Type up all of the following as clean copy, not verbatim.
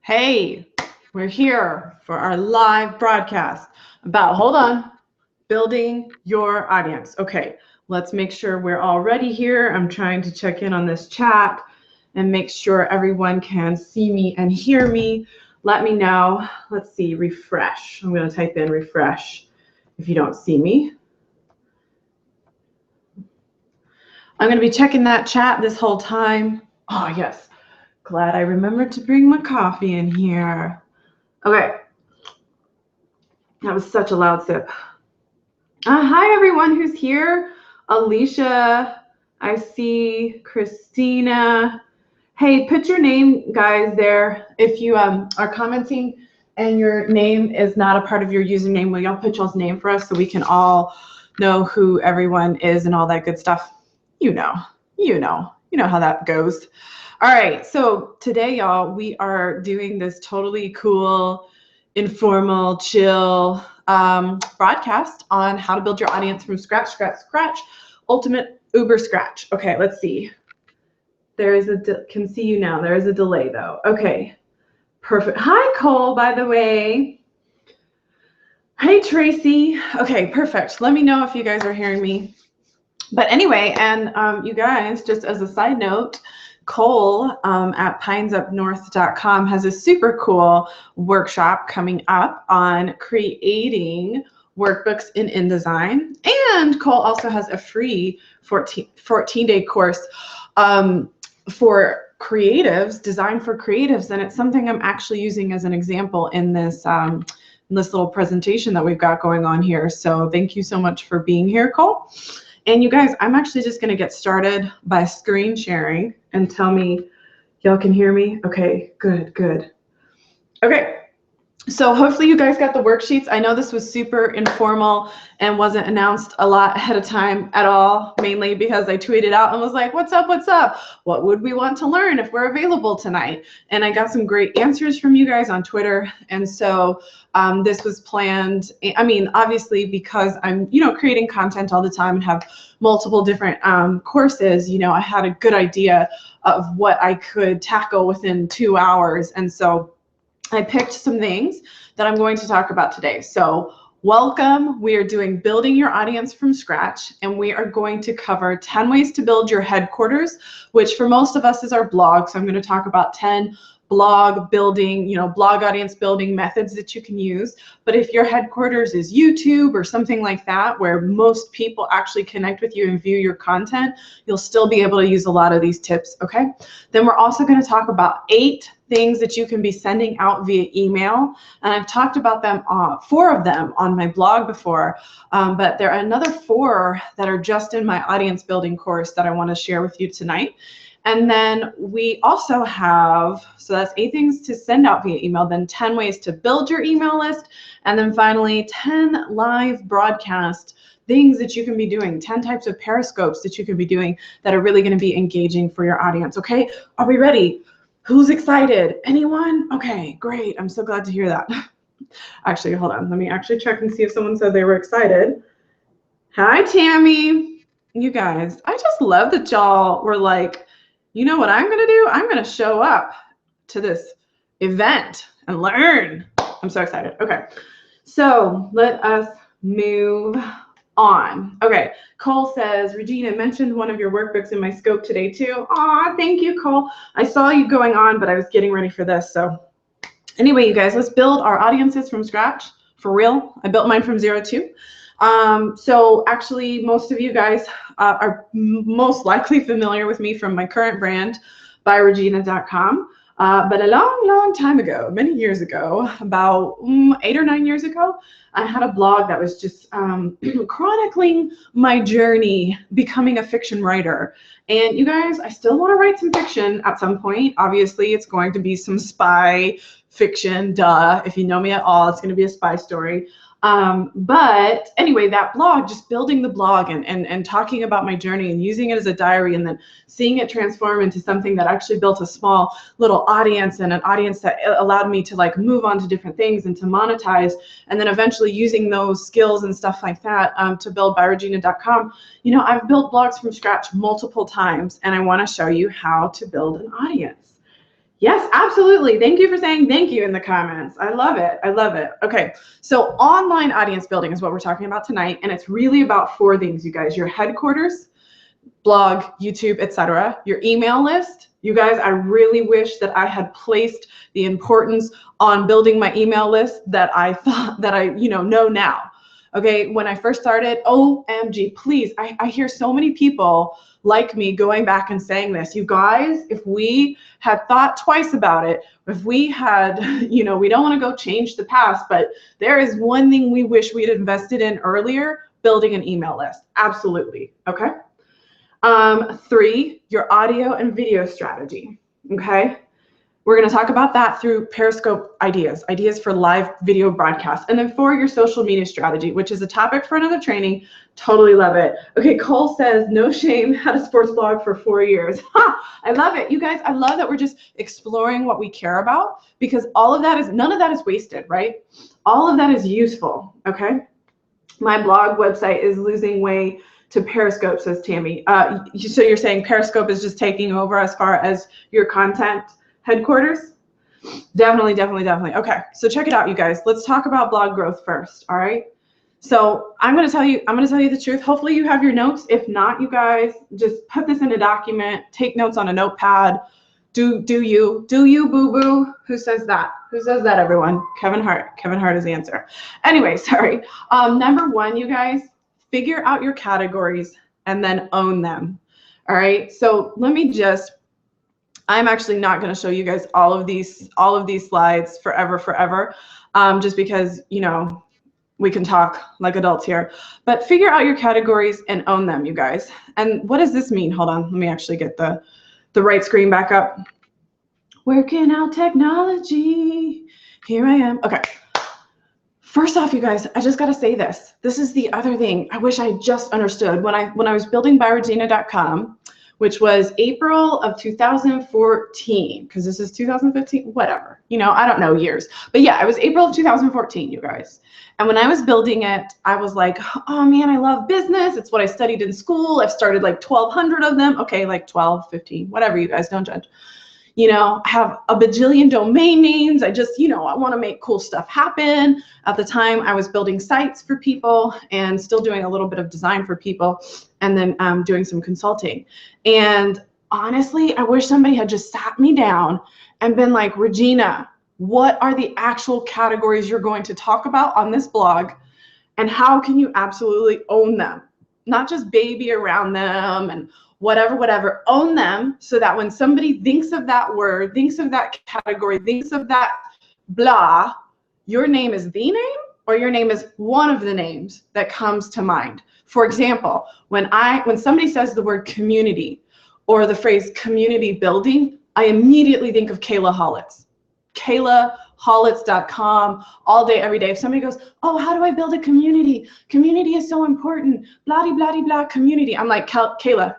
Hey, we're here for our live broadcast about, hold on, building your audience. Okay, let's make sure we're all ready here. I'm trying to check in on this chat and make sure everyone can see me and hear me. Let me know. Let's see, refresh. I'm going to type in refresh if you don't see me. I'm going to be checking that chat this whole time. Oh, yes. Glad I remembered to bring my coffee in here. Okay. That was such a loud sip. Hi, everyone who's here. Alicia, I see Christina. Hey, put your name, guys, there. If you are commenting and your name is not a part of your username, will y'all put y'all's name for us so we can all know who everyone is and all that good stuff? You know how that goes. All right, so today, y'all, we are doing this totally cool, informal, chill broadcast on how to build your audience from scratch, ultimate uber scratch. Okay, let's see. There is can see you now. There is a delay though. Okay, perfect. Hi, Cole, by the way. Hey, Tracy. Okay, perfect. Let me know if you guys are hearing me. But anyway, and you guys, just as a side note, Cole at pinesupnorth.com has a super cool workshop coming up on creating workbooks in InDesign. And Cole also has a free 14-day course for creatives, designed for creatives. And it's something I'm actually using as an example in this little presentation that we've got going on here. So thank you so much for being here, Cole. And you guys, I'm actually just going to get started by screen sharing and tell me, y'all can hear me? Okay, good. Okay, so hopefully you guys got the worksheets. I know this was super informal and wasn't announced a lot ahead of time at all, mainly because I tweeted out and was like, what's up? What would we want to learn if we're available tonight? And I got some great answers from you guys on Twitter. And so this was planned. I mean, obviously, because I'm, creating content all the time and have multiple different courses, I had a good idea of what I could tackle within 2 hours. And so I picked some things that I'm going to talk about today. So welcome. We are doing building your audience from scratch, and we are going to cover 10 ways to build your headquarters, which for most of us is our blog. So I'm going to talk about 10 blog building, blog audience building methods that you can use. But if your headquarters is YouTube or something like that, where most people actually connect with you and view your content, you'll still be able to use a lot of these tips, okay? Then we're also going to talk about 8 things that you can be sending out via email. And I've talked about them, 4 of them on my blog before, but there are another 4 that are just in my audience building course that I want to share with you tonight. And then we also have, so that's 8 things to send out via email, then 10 ways to build your email list, and then finally 10 live broadcast things that you can be doing, 10 types of periscopes that you can be doing that are really going to be engaging for your audience. Okay, are we ready? Who's excited? Anyone? Okay, great. I'm so glad to hear that. Actually, hold on. Let me actually check and see if someone said they were excited. Hi, Tammy. You guys, I just love that y'all were like, you know what I'm going to do? I'm going to show up to this event and learn. I'm so excited. Okay, so let us move on. Okay, Cole says, Regina mentioned one of your workbooks in my scope today too. Aw, thank you, Cole. I saw you going on, but I was getting ready for this. So anyway, you guys, let's build our audiences from scratch, for real. I built mine from 0 too. So actually, most of you guys are most likely familiar with me from my current brand, byRegina.com. But a long time ago, many years ago, about 8 or 9 years ago, I had a blog that was just chronicling my journey becoming a fiction writer. And you guys, I still want to write some fiction at some point. Obviously, it's going to be some spy fiction, duh. If you know me at all, it's going to be a spy story. But anyway, that blog, just building the blog and talking about my journey and using it as a diary and then seeing it transform into something that actually built a small little audience and an audience that allowed me to like move on to different things and to monetize, and then eventually using those skills and stuff like that to build byRegina.com. I've built blogs from scratch multiple times, and I want to show you how to build an audience. Yes, absolutely. Thank you for saying thank you in the comments. I love it. I love it. Okay, so online audience building is what we're talking about tonight, and it's really about 4 things, you guys. Your headquarters, blog, YouTube, etc. Your email list. You guys, I really wish that I had placed the importance on building my email list that I thought that I, know now. Okay, when I first started, OMG, please, I hear so many people like me going back and saying this. You guys, if we had thought twice about it, if we had, we don't want to go change the past, but there is one thing we wish we'd invested in earlier, building an email list. Absolutely. Okay. 3, your audio and video strategy. Okay. We're going to talk about that through Periscope ideas for live video broadcasts. And then 4, your social media strategy, which is a topic for another training. Totally love it. Okay, Cole says, no shame, had a sports blog for 4 years. Ha! I love it. You guys, I love that we're just exploring what we care about, because none of that is wasted, right? All of that is useful, okay? My blog website is losing way to Periscope, says Tammy. So you're saying Periscope is just taking over as far as your content headquarters? Definitely. Okay, so check it out, you guys. Let's talk about blog growth first. All right. So I'm going to tell you the truth. Hopefully you have your notes. If not, you guys, just put this in a document. Take notes on a notepad. Do you boo boo? Who says that? Who says that? Everyone. Kevin Hart. Kevin Hart is the answer. Anyway, sorry. Number 1, you guys, figure out your categories and then own them. All right. So let me just. I'm actually not going to show you guys all of these slides forever, just because, we can talk like adults here. But figure out your categories and own them, you guys. And what does this mean? Hold on. Let me actually get the right screen back up. Working out technology. Here I am. Okay. First off, you guys, I just got to say this. This is the other thing I wish I just understood. When I was building byRegina.com, which was April of 2014, because this is 2015, whatever, I don't know years. But yeah, it was April of 2014, you guys. And when I was building it, I was like, oh man, I love business. It's what I studied in school. I've started like 1,200 of them. Okay, like 12, 15, whatever, you guys, don't judge. I have a bajillion domain names. I just, I want to make cool stuff happen. At the time, I was building sites for people and still doing a little bit of design for people, and then doing some consulting. And honestly, I wish somebody had just sat me down and been like, Regina, what are the actual categories you're going to talk about on this blog, and how can you absolutely own them? Not just baby around them and whatever, own them, so that when somebody thinks of that word, thinks of that category, thinks of that blah, your name is the name, or your name is one of the names that comes to mind. For example, when somebody says the word community or the phrase community building, I immediately think of Kayla Hollitz. KaylaHollitz.com, all day, every day. If somebody goes, oh, how do I build a community? Community is so important, blah, blah, blah, community. I'm like, Kayla,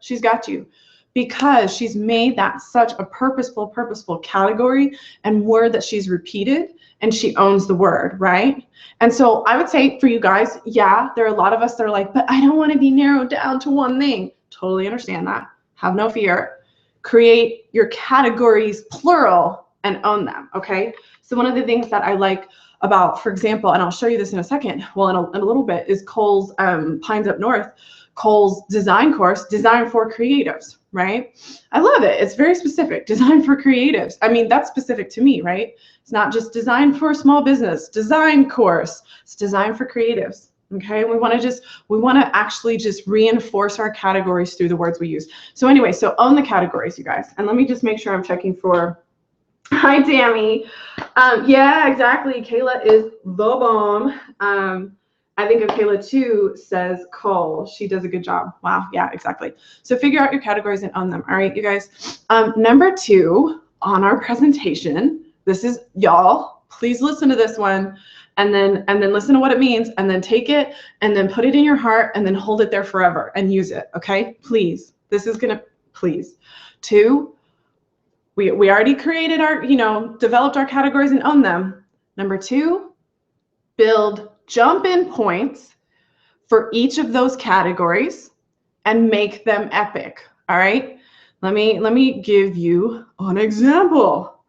she's got you, because she's made that such a purposeful category and word that she's repeated, and she owns the word, right? And so I would say for you guys, yeah, there are a lot of us that are like, but I don't want to be narrowed down to one thing. Totally understand that. Have no fear. Create your categories, plural, and own them, okay? So one of the things that I like about, for example, and I'll show you this in a second, well, in a little bit, is Cole's Pines Up North, Cole's design course, Design for Creatives, right? I love it. It's very specific, Design for Creatives. I mean, that's specific to me, right? It's not just Design for a small business, design course. It's Design for Creatives, okay? We want to actually just reinforce our categories through the words we use. So anyway, so own the categories, you guys. And let me just make sure I'm checking for, hi, Tammy. Yeah, exactly. Kayla is the bomb. I think of Kayla too, says Cole. She does a good job. Wow. Yeah, exactly. So figure out your categories and own them. All right, you guys. Number 2 on our presentation, this is, y'all, please listen to this one, and then listen to what it means, and then take it and then put it in your heart and then hold it there forever and use it. Okay, please. This is going to, please. 2, we already created our, developed our categories and own them. Number 2, build jump-in points for each of those categories and make them epic. All right, Let me give you an example.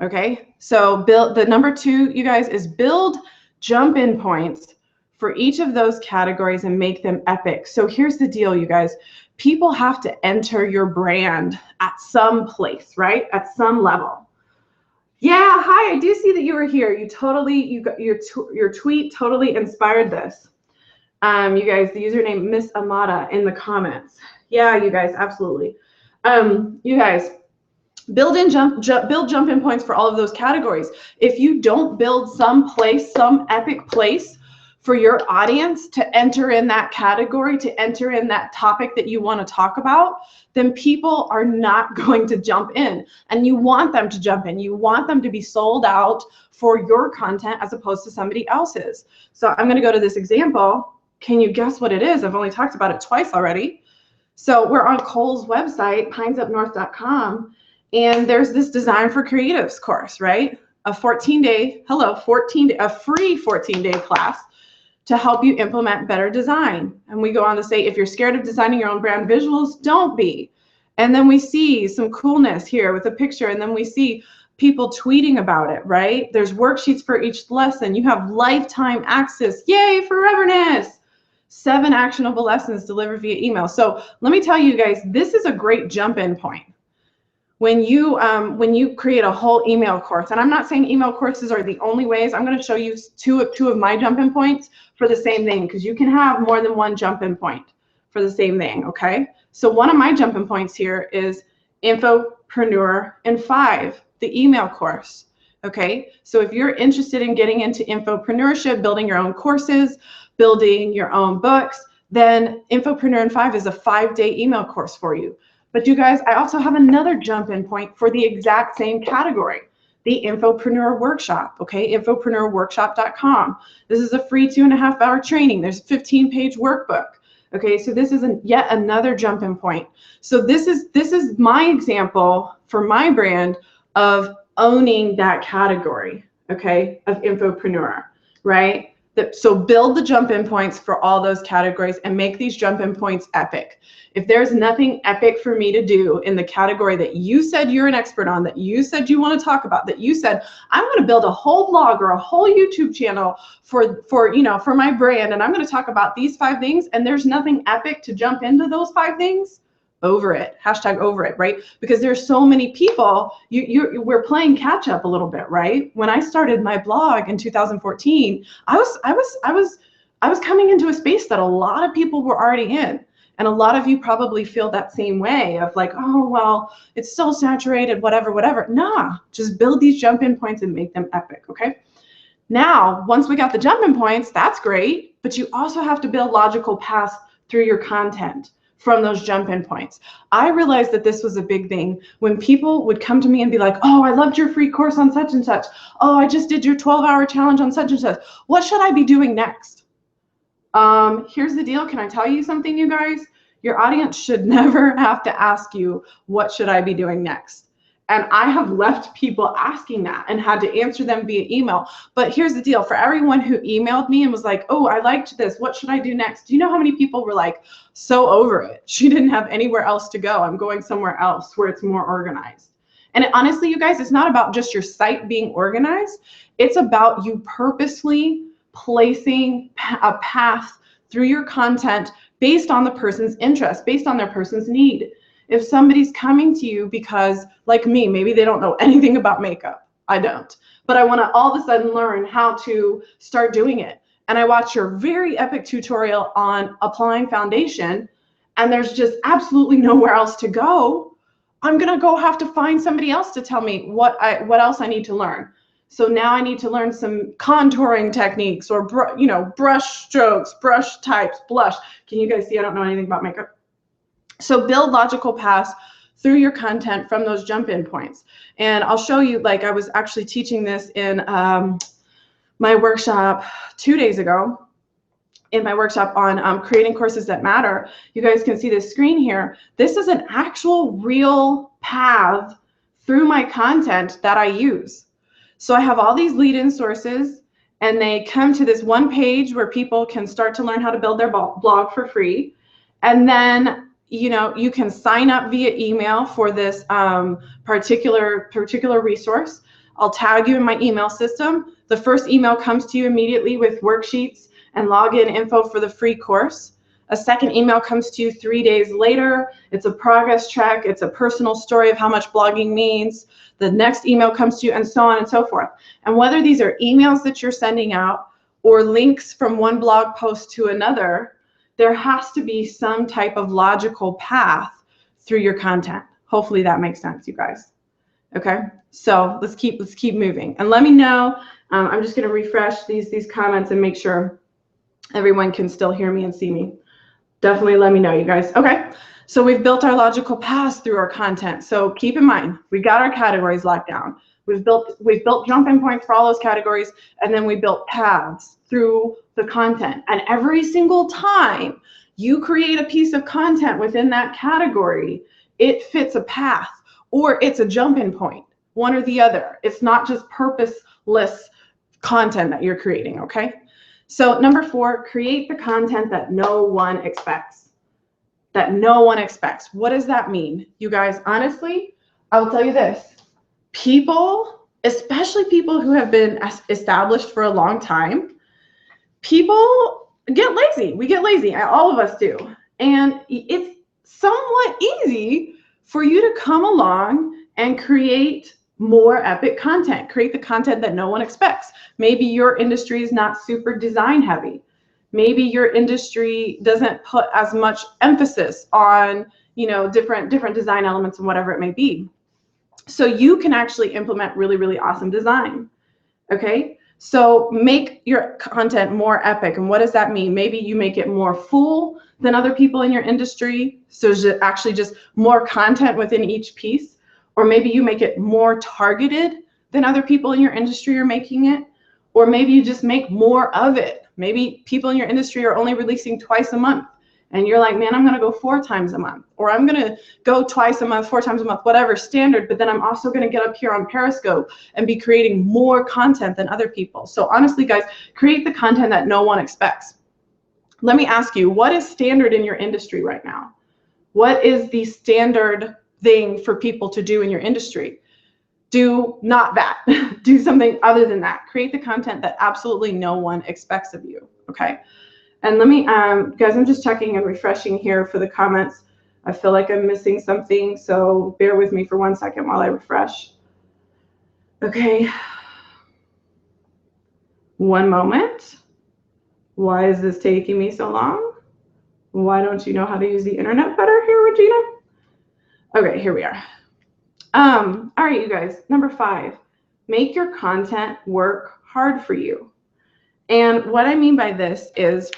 Okay, so build the number 2, you guys, is build jump-in points for each of those categories and make them epic. So here's the deal, you guys. People have to enter your brand at some place, right? At some level. Yeah, hi, I do see that you were here. You got your tweet totally inspired this. You guys, the username Miss Amata in the comments. Yeah, you guys, absolutely. You guys, build jump-in points for all of those categories. If you don't build some epic place for your audience to enter in that category, to enter in that topic that you want to talk about, then people are not going to jump in. And you want them to jump in. You want them to be sold out for your content as opposed to somebody else's. So I'm going to go to this example. Can you guess what it is? I've only talked about it twice already. So we're on Cole's website, pinesupnorth.com, and there's this Design for Creatives course, right? A 14-day, a free 14-day class to help you implement better design. And we go on to say, if you're scared of designing your own brand visuals, don't be. And then we see some coolness here with a picture, and then we see people tweeting about it, right? There's worksheets for each lesson. You have lifetime access. Yay, foreverness! 7 actionable lessons delivered via email. So let me tell you guys, this is a great jump-in point. When you create a whole email course, and I'm not saying email courses are the only ways. I'm going to show you two of my jump-in points for the same thing, because you can have more than one jump-in point for the same thing, okay? So one of my jump-in points here is Infopreneur in 5, the email course, okay? So if you're interested in getting into infopreneurship, building your own courses, building your own books, then Infopreneur in 5 is a 5-day email course for you. But you guys, I also have another jump-in point for the exact same category, the Infopreneur Workshop, okay? Infopreneurworkshop.com. This is a free 2.5-hour training. There's a 15-page workbook, okay? So this is yet another jump-in point. So this is my example for my brand of owning that category, okay, of Infopreneur, right? So build the jump-in points for all those categories and make these jump-in points epic. If there's nothing epic for me to do in the category that you said you're an expert on, that you said you want to talk about, that you said, I'm going to build a whole blog or a whole YouTube channel for my brand, and I'm going to talk about these 5 things, and there's nothing epic to jump into those 5 things, over it, hashtag over it, right? Because there's so many people, we're playing catch up a little bit, right? When I started my blog in 2014, I was coming into a space that a lot of people were already in. And a lot of you probably feel that same way of like, oh, well, it's so saturated, whatever, whatever. Nah, just build these jump-in points and make them epic, okay? Now, once we got the jump-in points, that's great, but you also have to build logical paths through your content from those jump-in points. I realized that this was a big thing when people would come to me and be like, oh, I loved your free course on such and such. Oh, I just did your 12-hour challenge on such and such. What should I be doing next? Here's the deal. Can I tell you something, you guys? Your audience should never have to ask you, what should I be doing next? And I have left people asking that and had to answer them via email. But here's the deal. For everyone who emailed me and was like, oh, I liked this, what should I do next? Do you know how many people were like, so over it? She didn't have anywhere else to go. I'm going somewhere else where it's more organized. And honestly, you guys, it's not about just your site being organized. It's about you purposely placing a path through your content based on the person's interest, based on their person's need. If somebody's coming to you because, like me, maybe they don't know anything about makeup. I don't. But I want to all of a sudden learn how to start doing it. And I watch your very epic tutorial on applying foundation, and there's just absolutely nowhere else to go. I'm going to go have to find somebody else to tell me what else I need to learn. So now I need to learn some contouring techniques or, brush strokes, brush types, blush. Can you guys see I don't know anything about makeup? So build logical paths through your content from those jump-in points. And I'll show you, like I was actually teaching this in my workshop 2 days ago, in my workshop on creating courses that matter. You guys can see this screen here. This is an actual real path through my content that I use. So I have all these lead-in sources, and they come to this one page where people can start to learn how to build their blog for free. And then you can sign up via email for this particular resource. I'll tag you in my email system. The first email comes to you immediately with worksheets and login info for the free course. A second email comes to you 3 days later. It's a progress check. It's a personal story of how much blogging means. The next email comes to you, and so on and so forth. And whether these are emails that you're sending out or links from one blog post to another, there has to be some type of logical path through your content. Hopefully that makes sense, you guys. Okay, so let's keep moving. And let me know. I'm just going to refresh these comments and make sure everyone can still hear me and see me. Definitely let me know, you guys. Okay, so we've built our logical paths through our content. So keep in mind, we got our categories locked down. We've built jump-in points for all those categories, and then we built paths through the content. And every single time you create a piece of content within that category, it fits a path or it's a jump-in point, one or the other. It's not just purposeless content that you're creating, okay? So number 4, create the content that no one expects. That no one expects. What does that mean? You guys, honestly, I will tell you this. People, especially people who have been established for a long time, people get lazy. We get lazy. All of us do. And it's somewhat easy for you to come along and create more epic content. Create the content that no one expects. Maybe your industry is not super design heavy. Maybe your industry doesn't put as much emphasis on, different design elements and whatever it may be. So you can actually implement really, really awesome design. Okay? So make your content more epic. And what does that mean? Maybe you make it more full than other people in your industry. So there's actually just more content within each piece. Or maybe you make it more targeted than other people in your industry are making it. Or maybe you just make more of it. Maybe people in your industry are only releasing twice a month. And you're like, man, I'm going to go 4 times a month. Or I'm going to go twice a month, 4 times a month, whatever, standard. But then I'm also going to get up here on Periscope and be creating more content than other people. So honestly, guys, create the content that no one expects. Let me ask you, what is standard in your industry right now? What is the standard thing for people to do in your industry? Do not that. Do something other than that. Create the content that absolutely no one expects of you, okay? And let me, guys, I'm just checking and refreshing here for the comments. I feel like I'm missing something, so bear with me for 1 second while I refresh. Okay. 1 moment. Why is this taking me so long? Why don't you know how to use the internet better here, Regina? Okay, here we are. All right, you guys, number 5, make your content work hard for you. And what I mean by this is,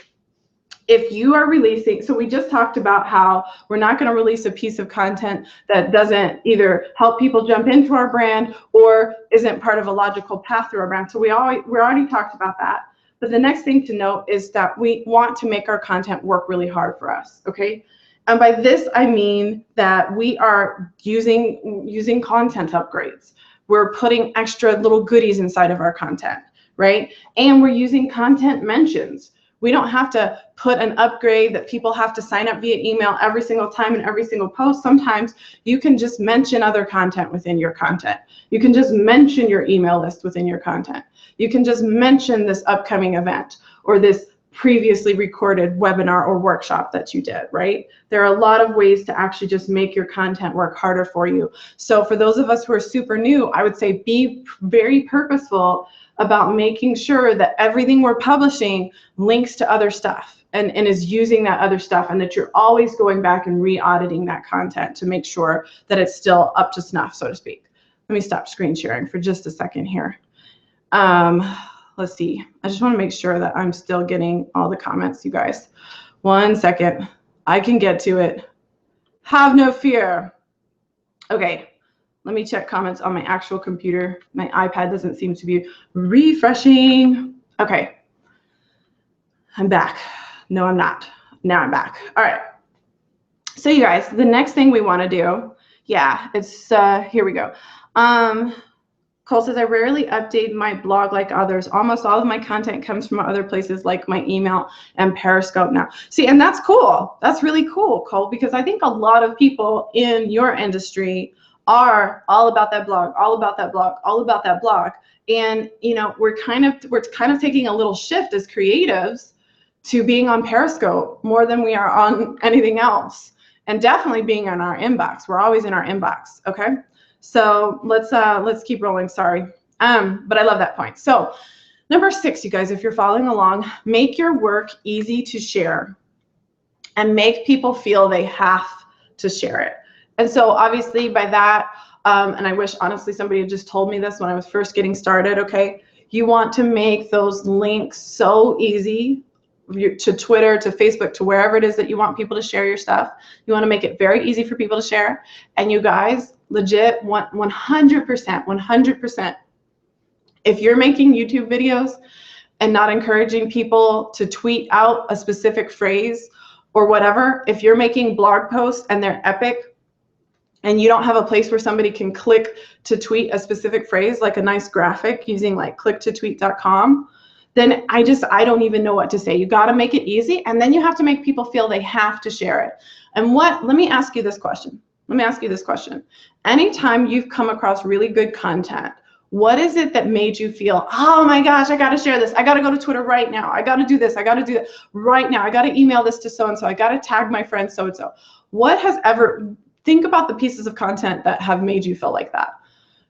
if you are releasing, so we just talked about how we're not going to release a piece of content that doesn't either help people jump into our brand or isn't part of a logical path through our brand. So we already talked about that. But the next thing to note is that we want to make our content work really hard for us, okay? And by this, I mean that we are using content upgrades. We're putting extra little goodies inside of our content, right? And we're using content mentions. We don't have to put an upgrade that people have to sign up via email every single time in every single post. Sometimes you can just mention other content within your content. You can just mention your email list within your content. You can just mention this upcoming event or this previously recorded webinar or workshop that you did, right? There are a lot of ways to actually just make your content work harder for you. So for those of us who are super new, I would say be very purposeful about making sure that everything we're publishing links to other stuff and is using that other stuff, and that you're always going back and re-auditing that content to make sure that it's still up to snuff, so to speak. Let me stop screen sharing for just a second here. Let's see. I just want to make sure that I'm still getting all the comments, you guys. 1 second. I can get to it. Have no fear. Okay. Let me check comments on my actual computer. My iPad doesn't seem to be refreshing. Okay. I'm back. No, I'm not. Now I'm back. All right. So you guys, the next thing we want to do, yeah, it's, here we go. Cole says, I rarely update my blog like others. Almost all of my content comes from other places like my email and Periscope now. See, and that's cool. That's really cool, Cole, because I think a lot of people in your industry are all about that blog, all about that blog, all about that blog. And, you know, we're kind of taking a little shift as creatives to being on Periscope more than we are on anything else. And definitely being in our inbox. We're always in our inbox, okay? So let's keep rolling, sorry. But I love that point. So number 6, you guys, if you're following along, make your work easy to share and make people feel they have to share it. And so obviously by that, and I wish honestly somebody had just told me this when I was first getting started, okay? You want to make those links so easy to Twitter, to Facebook, to wherever it is that you want people to share your stuff. You want to make it very easy for people to share. And you guys, legit, 100%, if you're making YouTube videos and not encouraging people to tweet out a specific phrase or whatever, if you're making blog posts and they're epic and you don't have a place where somebody can click to tweet a specific phrase, like a nice graphic using like clicktotweet.com, then I don't even know what to say. You got to make it easy, and then you have to make people feel they have to share it. And let me ask you this question. Anytime you've come across really good content, what is it that made you feel, oh my gosh, I got to share this. I got to go to Twitter right now. I got to do this. I got to do that right now. I got to email this to so-and-so. I got to tag my friend so-and-so. Think about the pieces of content that have made you feel like that.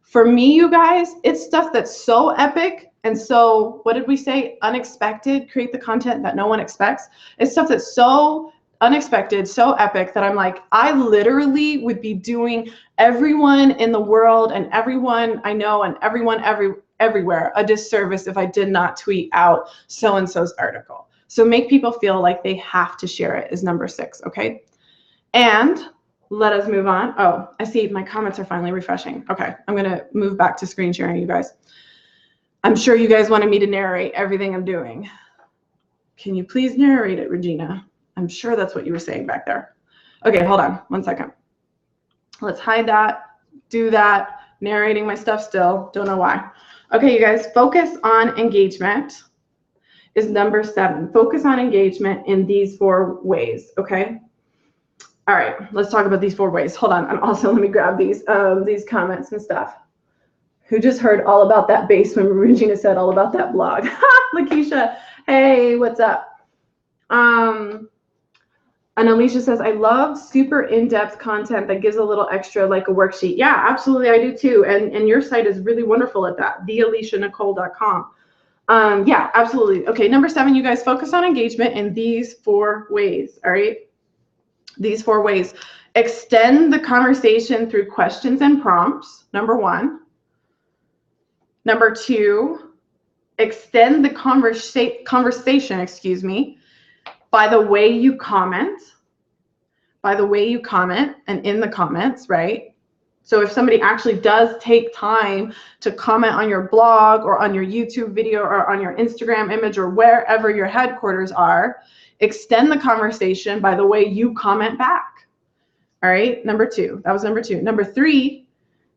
For me, you guys, it's stuff that's so epic and so, what did we say? Unexpected. Create the content that no one expects. It's stuff that's so unexpected, so epic that I'm like, I literally would be doing everyone in the world and everyone I know and everyone everywhere a disservice if I did not tweet out so-and-so's article. So make people feel like they have to share it is number 6, okay? And let us move on. Oh, I see my comments are finally refreshing. Okay, I'm gonna move back to screen sharing, you guys. I'm sure you guys wanted me to narrate everything I'm doing. Can you please narrate it, Regina? I'm sure that's what you were saying back there. Okay, hold on 1 second. Let's hide that, do that, narrating my stuff still, don't know why. Okay, you guys, focus on engagement is number 7. Focus on engagement in these 4 ways, okay? All right, let's talk about these 4 ways. Hold on, let me grab these comments and stuff. Who just heard all about that bass when Regina said all about that blog? Lakeisha, hey, what's up? And Alicia says, I love super in-depth content that gives a little extra, like a worksheet. Yeah, absolutely, I do too. And your site is really wonderful at that, thealicianicole.com. Yeah, absolutely. Okay, number 7, you guys, focus on engagement in these 4 ways, all right? These 4 ways. Extend the conversation through questions and prompts, number 1. Number 2, extend the conversation, by the way you comment. By the way you comment and in the comments, right? So if somebody actually does take time to comment on your blog or on your YouTube video or on your Instagram image or wherever your headquarters are, extend the conversation by the way you comment back. All right, number 2. That was number 2. Number 3,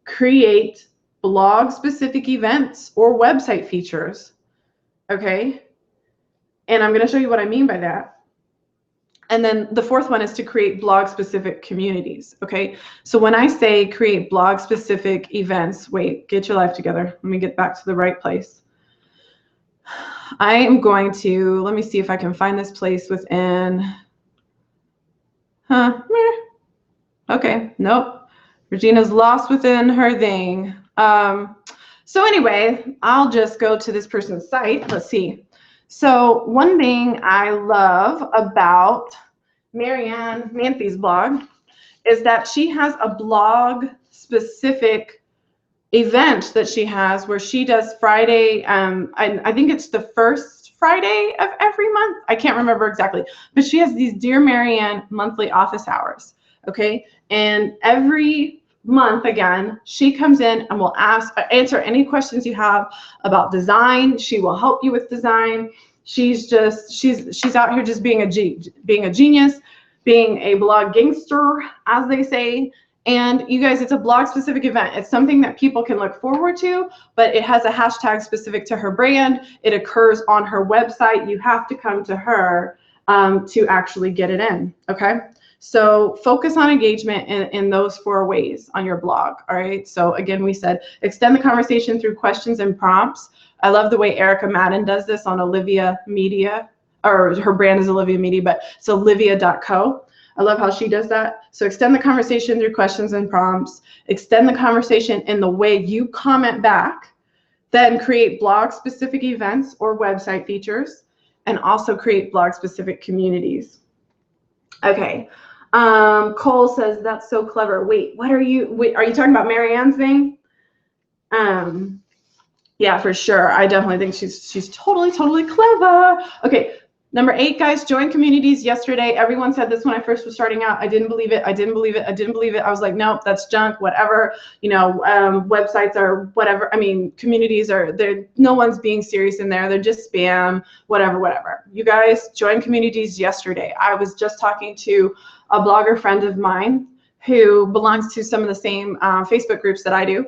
create blog-specific events or website features, okay? And I'm going to show you what I mean by that. And then the 4th one is to create blog-specific communities, okay? So when I say create blog-specific events, wait, get your life together. Let me get back to the right place. I am going to, let me see if I can find this place within, okay, nope. Regina's lost within her thing. So anyway, I'll just go to this person's site. Let's see. So one thing I love about Marianne Manthy's blog is that she has a blog specific event that she has where she does Friday. I think it's the first Friday of every month. I can't remember exactly, but she has these Dear Marianne monthly office hours. Okay. And every month, again, she comes in and will answer any questions you have about design. She will help you with design. She's out here just being a genius, being a blog gangster, as they say. And you guys, it's a blog specific event. It's something that people can look forward to, but it has a hashtag specific to her brand. It occurs on her website. You have to come to her to actually get it in, okay? So focus on engagement in those 4 ways on your blog, all right? So again, we said extend the conversation through questions and prompts. I love the way Erica Madden does this on Olivia Media, or her brand is Olivia Media, but it's olivia.co. I love how she does that. So extend the conversation through questions and prompts. Extend the conversation in the way you comment back. Then create blog-specific events or website features, and also create blog-specific communities. Okay. Cole says, that's so clever. Wait, are you talking about Marianne's thing? Yeah, for sure. I definitely think she's totally clever. Okay. Number 8, guys, join communities. Yesterday, everyone said this when I first was starting out. I didn't believe it. I was like, nope, that's junk, whatever. You know, websites are whatever. I mean, communities are, no one's being serious in there. They're just spam, whatever. You guys, join communities yesterday. I was just talking to a blogger friend of mine who belongs to some of the same Facebook groups that I do.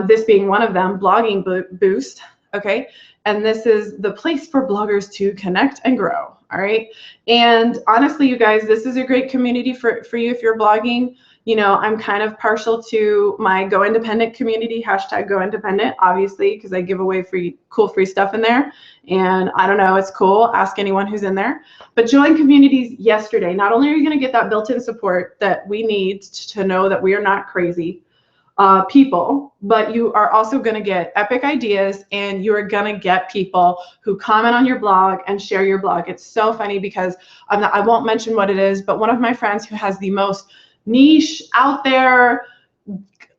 This being one of them, Blogging Boost, okay? And this is the place for bloggers to connect and grow, all right? And honestly, you guys, this is a great community for you if you're blogging. You know, I'm kind of partial to my Go Independent community, hashtag Go Independent, obviously, because I give away cool free stuff in there. And I don't know, it's cool. Ask anyone who's in there. But join communities yesterday. Not only are you going to get that built-in support that we need to know that we are not crazy people, but you are also going to get epic ideas, and you are going to get people who comment on your blog and share your blog. It's so funny because I won't mention what it is, but one of my friends who has the most niche out there,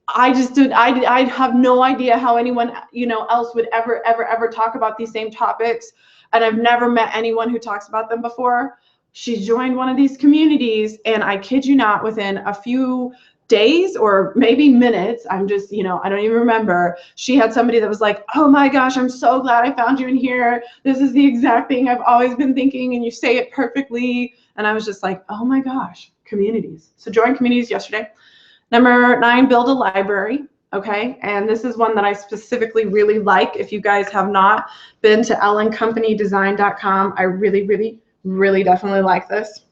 I have no idea how anyone, you know, else would ever talk about these same topics, and I've never met anyone who talks about them before. She joined one of these communities, and I kid you not, within a few days or maybe minutes, I'm just, you know, I don't even remember, she had somebody that was like, oh my gosh, I'm so glad I found you in here. This is the exact thing I've always been thinking, and you say it perfectly. And I was just like, oh my gosh, communities. So join communities yesterday. Number 9, build a library. Okay, and this is one that I specifically really like. If you guys have not been to ellencompanydesign.com, I really definitely like this.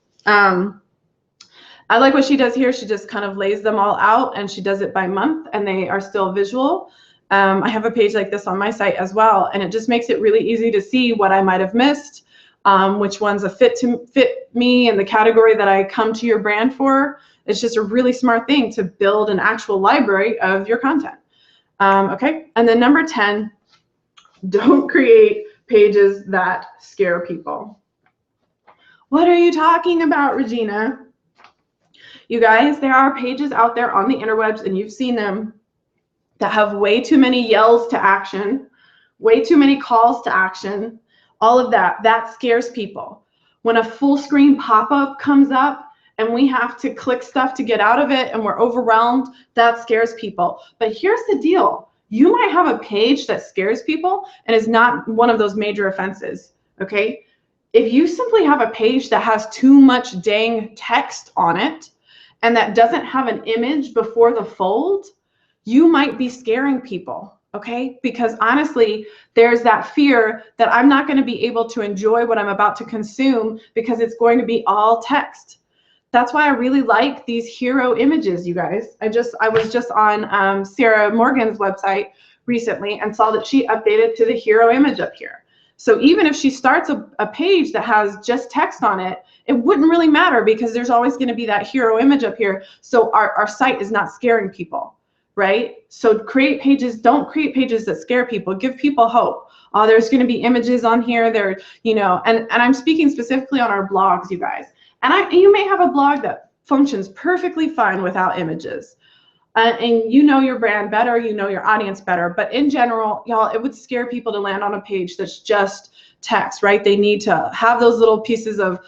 I like what she does here. She just kind of lays them all out, and she does it by month, and they are still visual. I have a page like this on my site as well, and it just makes it really easy to see what I might have missed, which one's a fit me and the category that I come to your brand for. It's just a really smart thing to build an actual library of your content. Okay, and then number 10, don't create pages that scare people. What are you talking about, Regina? You guys, there are pages out there on the interwebs, and you've seen them, that have way too many yells to action, way too many calls to action, all of that. That scares people. When a full screen pop-up comes up and we have to click stuff to get out of it and we're overwhelmed, that scares people. But here's the deal. You might have a page that scares people and is not one of those major offenses, okay? If you simply have a page that has too much dang text on it, and that doesn't have an image before the fold, you might be scaring people, okay? Because honestly, there's that fear that I'm not going to be able to enjoy what I'm about to consume because it's going to be all text. That's why I really like these hero images, you guys. I was just on Sarah Morgan's website recently and saw that she updated to the hero image up here. So even if she starts a page that has just text on it, it wouldn't really matter because there's always going to be that hero image up here. So our site is not scaring people, right? So create pages, don't create pages that scare people. Give people hope. Oh, there's going to be images on here. There, you know, and I'm speaking specifically on our blogs, you guys. And you may have a blog that functions perfectly fine without images. And you know your brand better, you know your audience better, but in general, y'all, it would scare people to land on a page that's just text, right? They need to have those little pieces of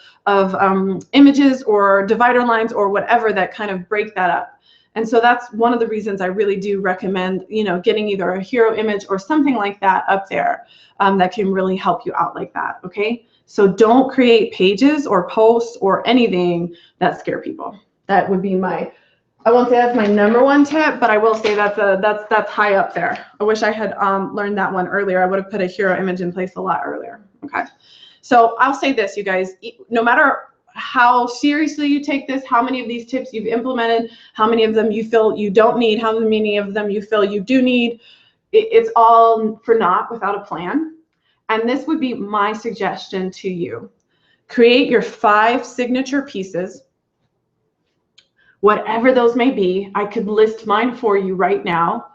images or divider lines or whatever that kind of break that up. And so that's one of the reasons I really do recommend, you know, getting either a hero image or something like that up there that can really help you out like that, okay? So don't create pages or posts or anything that scare people. That would be my I won't say that's my number one tip, but I will say that's high up there. I wish I had learned that one earlier. I would have put a hero image in place a lot earlier. Okay. So I'll say this, you guys, no matter how seriously you take this, how many of these tips you've implemented, how many of them you feel you don't need, how many of them you feel you do need, it's all for naught without a plan. And this would be my suggestion to you. Create your 5 signature pieces, whatever those may be. I could list mine for you right now.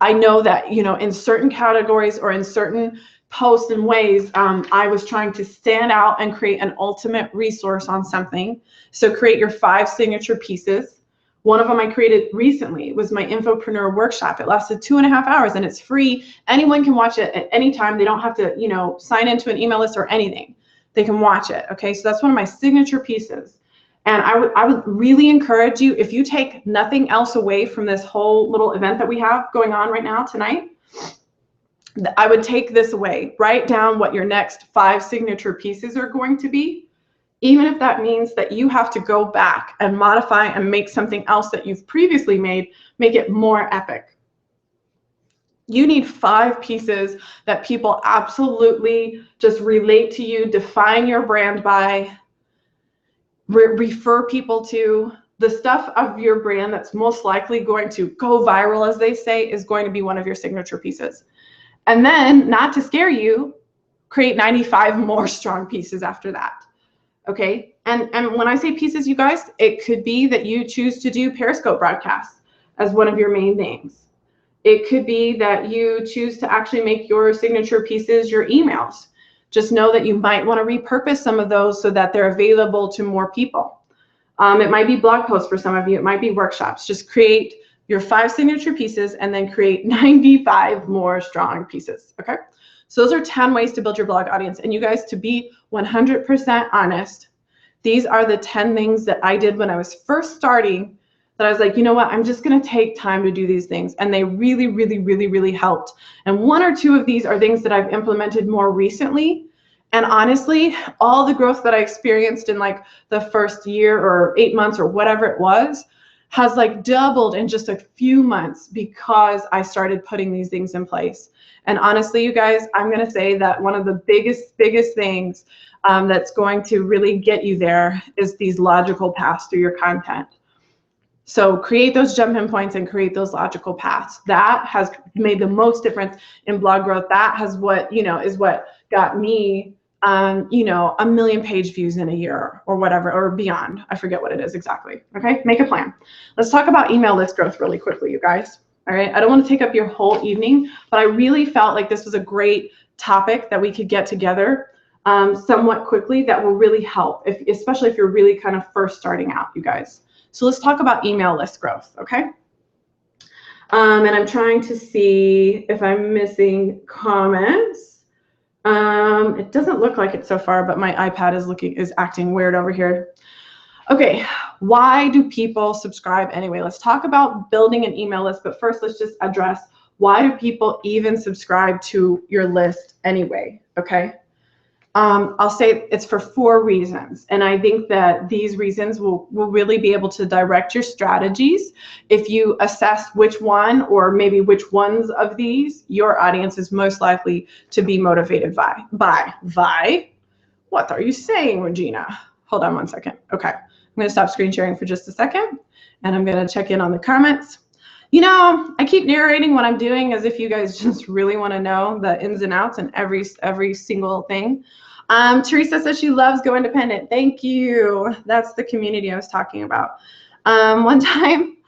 I know that, you know, in certain categories or in certain posts and ways, I was trying to stand out and create an ultimate resource on something. So create your 5 signature pieces. One of them I created recently was my Infopreneur workshop. It lasted 2.5 hours and it's free. Anyone can watch it at any time. They don't have to, you know, sign into an email list or anything. They can watch it. Okay, so that's one of my signature pieces. And I would really encourage you, if you take nothing else away from this whole little event that we have going on right now tonight, I would take this away. Write down what your next 5 signature pieces are going to be, even if that means that you have to go back and modify and make something else that you've previously made, make it more epic. You need 5 pieces that people absolutely just relate to you, define your brand by, refer people to. The stuff of your brand that's most likely going to go viral, as they say, is going to be one of your signature pieces. And then, not to scare you, create 95 more strong pieces after that. Okay? And when I say pieces, you guys, it could be that you choose to do Periscope broadcasts as one of your main things. It could be that you choose to actually make your signature pieces your emails. Just know that you might want to repurpose some of those so that they're available to more people. It might be blog posts for some of you. It might be workshops. Just create your 5 signature pieces and then create 95 more strong pieces. Okay. So those are 10 ways to build your blog audience. And you guys, to be 100% honest, these are the 10 things that I did when I was first starting, that I was like, you know what, I'm just going to take time to do these things. And they really, really, really, really helped. And 1 or 2 of these are things that I've implemented more recently. And honestly, all the growth that I experienced in like the first year or 8 months or whatever it was, has like doubled in just a few months because I started putting these things in place. And honestly, you guys, I'm going to say that one of the biggest things that's going to really get you there is these logical paths through your content. So create those jump-in points and create those logical paths. That has made the most difference in blog growth. That has what, you know, is what got me, you know, 1 million page views in a year or whatever, or beyond. I forget what it is exactly. Okay, make a plan. Let's talk about email list growth really quickly, you guys. All right, I don't want to take up your whole evening, but I really felt like this was a great topic that we could get together somewhat quickly that will really help, especially if you're really kind of first starting out, you guys. So let's talk about email list growth, okay? And I'm trying to see if I'm missing comments. It doesn't look like it so far, but my iPad is acting weird over here. Okay, why do people subscribe anyway? Let's talk about building an email list, but first let's just address, why do people even subscribe to your list anyway, okay? I'll say it's for 4 reasons. And I think that these reasons will really be able to direct your strategies if you assess which one or maybe which ones of these your audience is most likely to be motivated by. What are you saying, Regina? Hold on 1 second. Okay, I'm going to stop screen sharing for just a second and I'm going to check in on the comments. You know, I keep narrating what I'm doing as if you guys just really want to know the ins and outs and every single thing. Teresa says she loves Go Independent. Thank you. That's the community I was talking about. One time,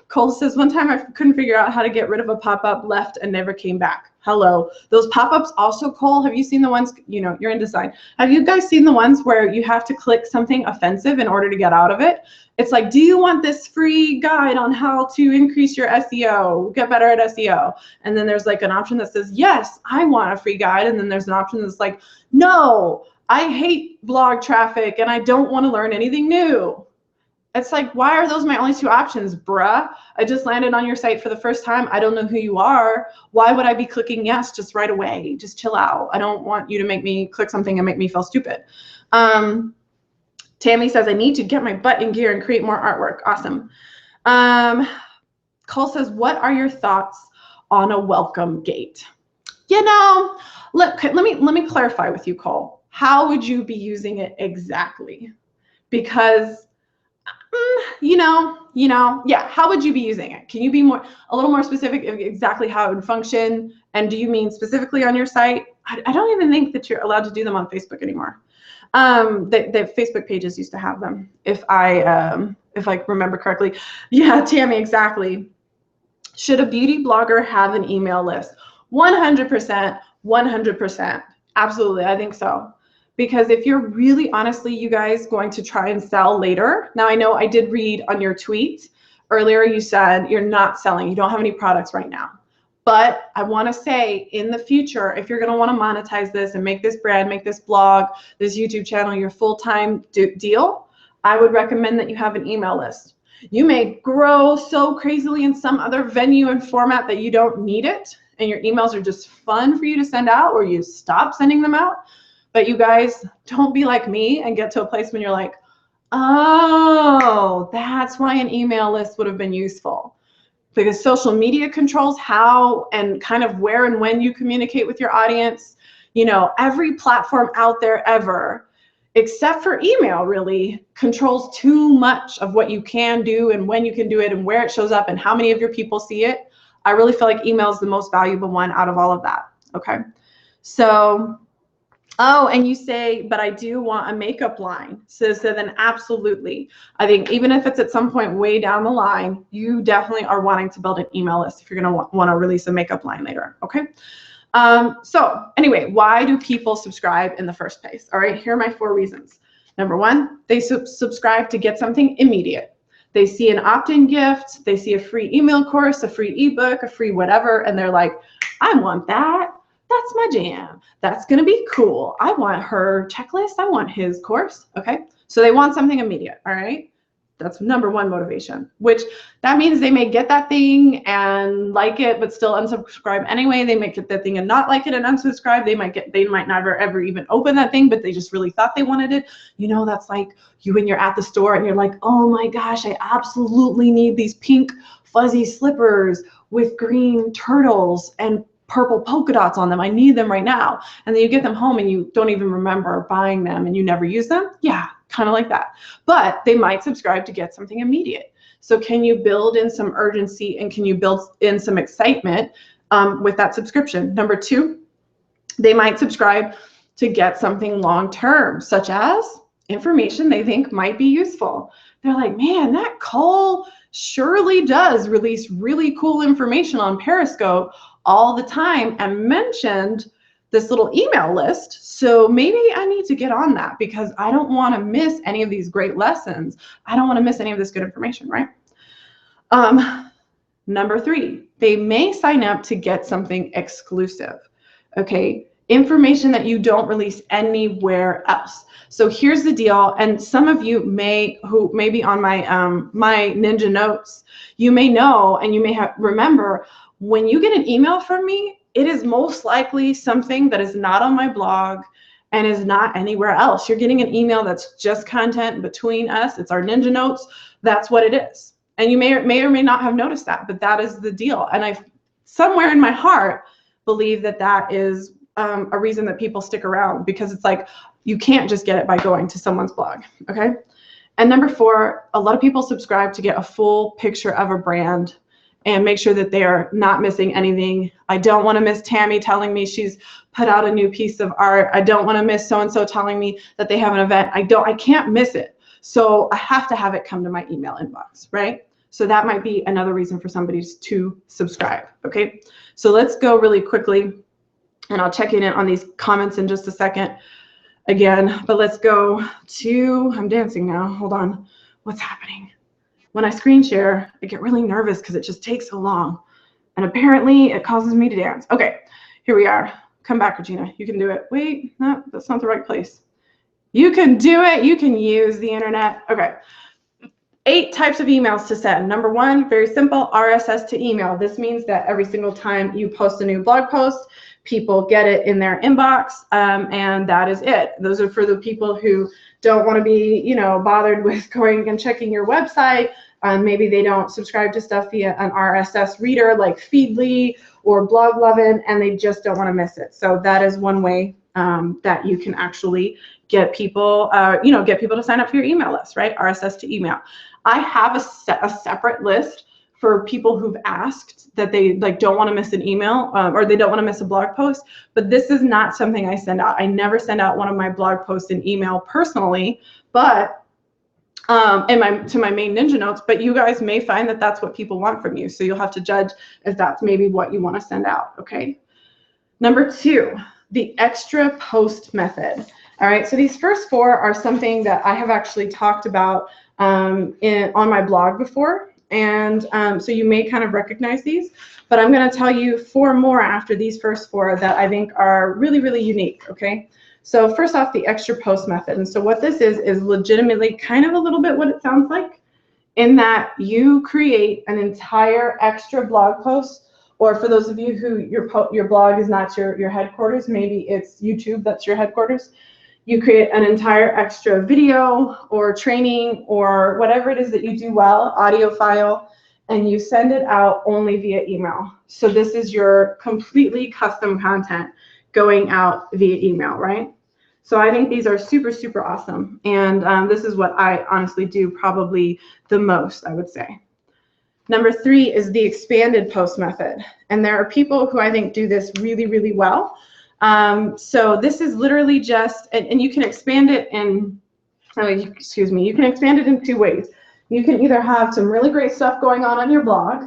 Cole says, one time I couldn't figure out how to get rid of a pop-up, left and never came back. Hello. Those pop-ups also, Cole, have you seen the ones, you know, you're in design. Have you guys seen the ones where you have to click something offensive in order to get out of it? It's like, do you want this free guide on how to increase your SEO, get better at SEO? And then there's like an option that says, yes, I want a free guide. And then there's an option that's like, no, I hate blog traffic and I don't want to learn anything new. It's like, why are those my only 2 options, bruh? I just landed on your site for the first time. I don't know who you are. Why would I be clicking yes just right away? Just chill out. I don't want you to make me click something and make me feel stupid. Tammy says, I need to get my butt in gear and create more artwork. Awesome. Cole says, what are your thoughts on a welcome gate? You know, let me clarify with you, Cole. How would you be using it exactly? Because yeah, how would you be using it? Can you be a little more specific exactly how it would function? And do you mean specifically on your site? I don't even think that you're allowed to do them on Facebook anymore. The Facebook pages used to have them, if I remember correctly. Yeah, Tammy, exactly. Should a beauty blogger have an email list? 100%, 100%. Absolutely, I think so. Because if you're really honestly, you guys, going to try and sell later. Now, I know I did read on your tweet earlier, you said you're not selling, you don't have any products right now. But I want to say in the future, if you're going to want to monetize this and make this brand, make this blog, this YouTube channel your full-time deal, I would recommend that you have an email list. You may grow so crazily in some other venue and format that you don't need it, and your emails are just fun for you to send out, or you stop sending them out. But you guys, don't be like me and get to a place when you're like, oh, that's why an email list would have been useful. Because social media controls how and kind of where and when you communicate with your audience. You know, every platform out there ever, except for email, really controls too much of what you can do and when you can do it and where it shows up and how many of your people see it. I really feel like email is the most valuable one out of all of that. Okay. So, oh, and you say, but I do want a makeup line. So then absolutely. I think even if it's at some point way down the line, you definitely are wanting to build an email list if you're going to want to release a makeup line later. Okay. So anyway, why do people subscribe in the first place? All right, here are my 4 reasons. Number 1, they subscribe to get something immediate. They see an opt-in gift, they see a free email course, a free ebook, a free whatever, and they're like, I want that. That's my jam. That's going to be cool. I want her checklist. I want his course. Okay. So they want something immediate. All right. That's number 1 motivation, which that means they may get that thing and like it, but still unsubscribe anyway. They might get that thing and not like it and unsubscribe. They might never ever even open that thing, but they just really thought they wanted it. You know, that's like you when you're at the store and you're like, oh my gosh, I absolutely need these pink fuzzy slippers with green turtles and purple polka dots on them. I need them right now. And then you get them home and you don't even remember buying them and you never use them. Yeah, kind of like that. But they might subscribe to get something immediate. So can you build in some urgency and can you build in some excitement with that subscription? Number 2, they might subscribe to get something long-term, such as information they think might be useful. They're like, man, that Cole surely does release really cool information on Periscope all the time and mentioned this little email list. So maybe I need to get on that because I don't want to miss any of these great lessons. I don't want to miss any of this good information, right? Number 3, they may sign up to get something exclusive. Okay, information that you don't release anywhere else. So here's the deal, and some of you who may be on my my Ninja Notes, you may know and you may remember when you get an email from me, it is most likely something that is not on my blog and is not anywhere else. You're getting an email that's just content between us. It's our Ninja Notes. That's what it is. And you may or may not have noticed that, but that is the deal. And I somewhere in my heart believe that that is a reason that people stick around, because it's like you can't just get it by going to someone's blog. Okay. And number 4, a lot of people subscribe to get a full picture of a brand and make sure that they are not missing anything. I don't want to miss Tammy telling me she's put out a new piece of art. I don't want to miss so-and-so telling me that they have an event. I can't miss it. So I have to have it come to my email inbox, right? So that might be another reason for somebody to subscribe, okay? So let's go really quickly, and I'll check in on these comments in just a second again, but let's go to, I'm dancing now, hold on. What's happening? When I screen share, I get really nervous because it just takes so long. And apparently it causes me to dance. Okay, here we are. Come back, Regina. You can do it. Wait, no, that's not the right place. You can do it. You can use the internet. Okay. 8 types of emails to send. Number 1, very simple, RSS to email. This means that every single time you post a new blog post, people get it in their inbox, and that is it. Those are for the people who don't want to be, bothered with going and checking your website Maybe they don't subscribe to stuff via an RSS reader like Feedly or Bloglovin, and they just don't want to miss it. So that is one way that you can actually get people, get people to sign up for your email list, right? RSS to email. I have a separate list for people who've asked that they don't want to miss an email or they don't want to miss a blog post, but this is not something I send out. I never send out one of my blog posts in email personally, but to my main Ninja notes, but you guys may find that that's what people want from you. So you'll have to judge if that's maybe what you want to send out, okay? Number 2, the extra post method. All right, so these first 4 are something that I have actually talked about on my blog before. And so you may kind of recognize these, but I'm going to tell you 4 more after these first 4 that I think are really, really unique, okay? So first off, the extra post method. And so what this is legitimately kind of a little bit what it sounds like, in that you create an entire extra blog post, or for those of you who your blog is not your headquarters, maybe it's YouTube that's your headquarters, you create an entire extra video or training or whatever it is that you do well, audio file, and you send it out only via email. So this is your completely custom content going out via email, right? So I think these are super, super awesome. And this is what I honestly do probably the most, I would say. Number 3 is the expanded post method. And there are people who I think do this really, really well. So this is literally just, and you can expand it in, you can expand it in 2 ways. You can either have some really great stuff going on your blog,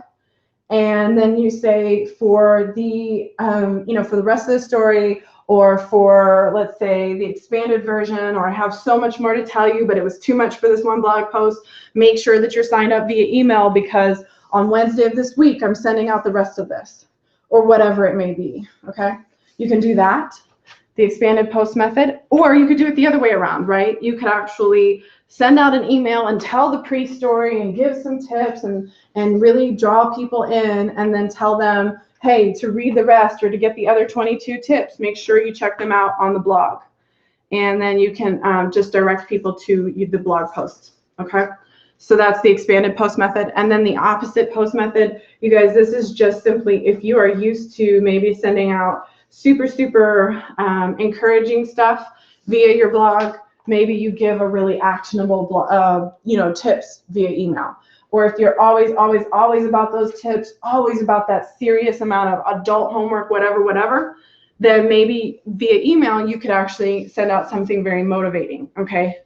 and then you say for the, for the rest of the story, or for, let's say, the expanded version, or I have so much more to tell you, but it was too much for this one blog post, make sure that you're signed up via email because on Wednesday of this week, I'm sending out the rest of this, or whatever it may be, okay? You can do that, the expanded post method, or you could do it the other way around, right? You could actually send out an email and tell the pre-story and give some tips and really draw people in, and then tell them, hey, to read the rest or to get the other 22 tips, make sure you check them out on the blog. And then you can just direct people to the blog post, okay? So that's the expanded post method. And then the opposite post method, you guys, this is just simply if you are used to maybe sending out super, super encouraging stuff via your blog, maybe you give a really actionable, tips via email. Or if you're always about those tips, always about that serious amount of adult homework, whatever, then maybe via email, you could actually send out something very motivating, okay?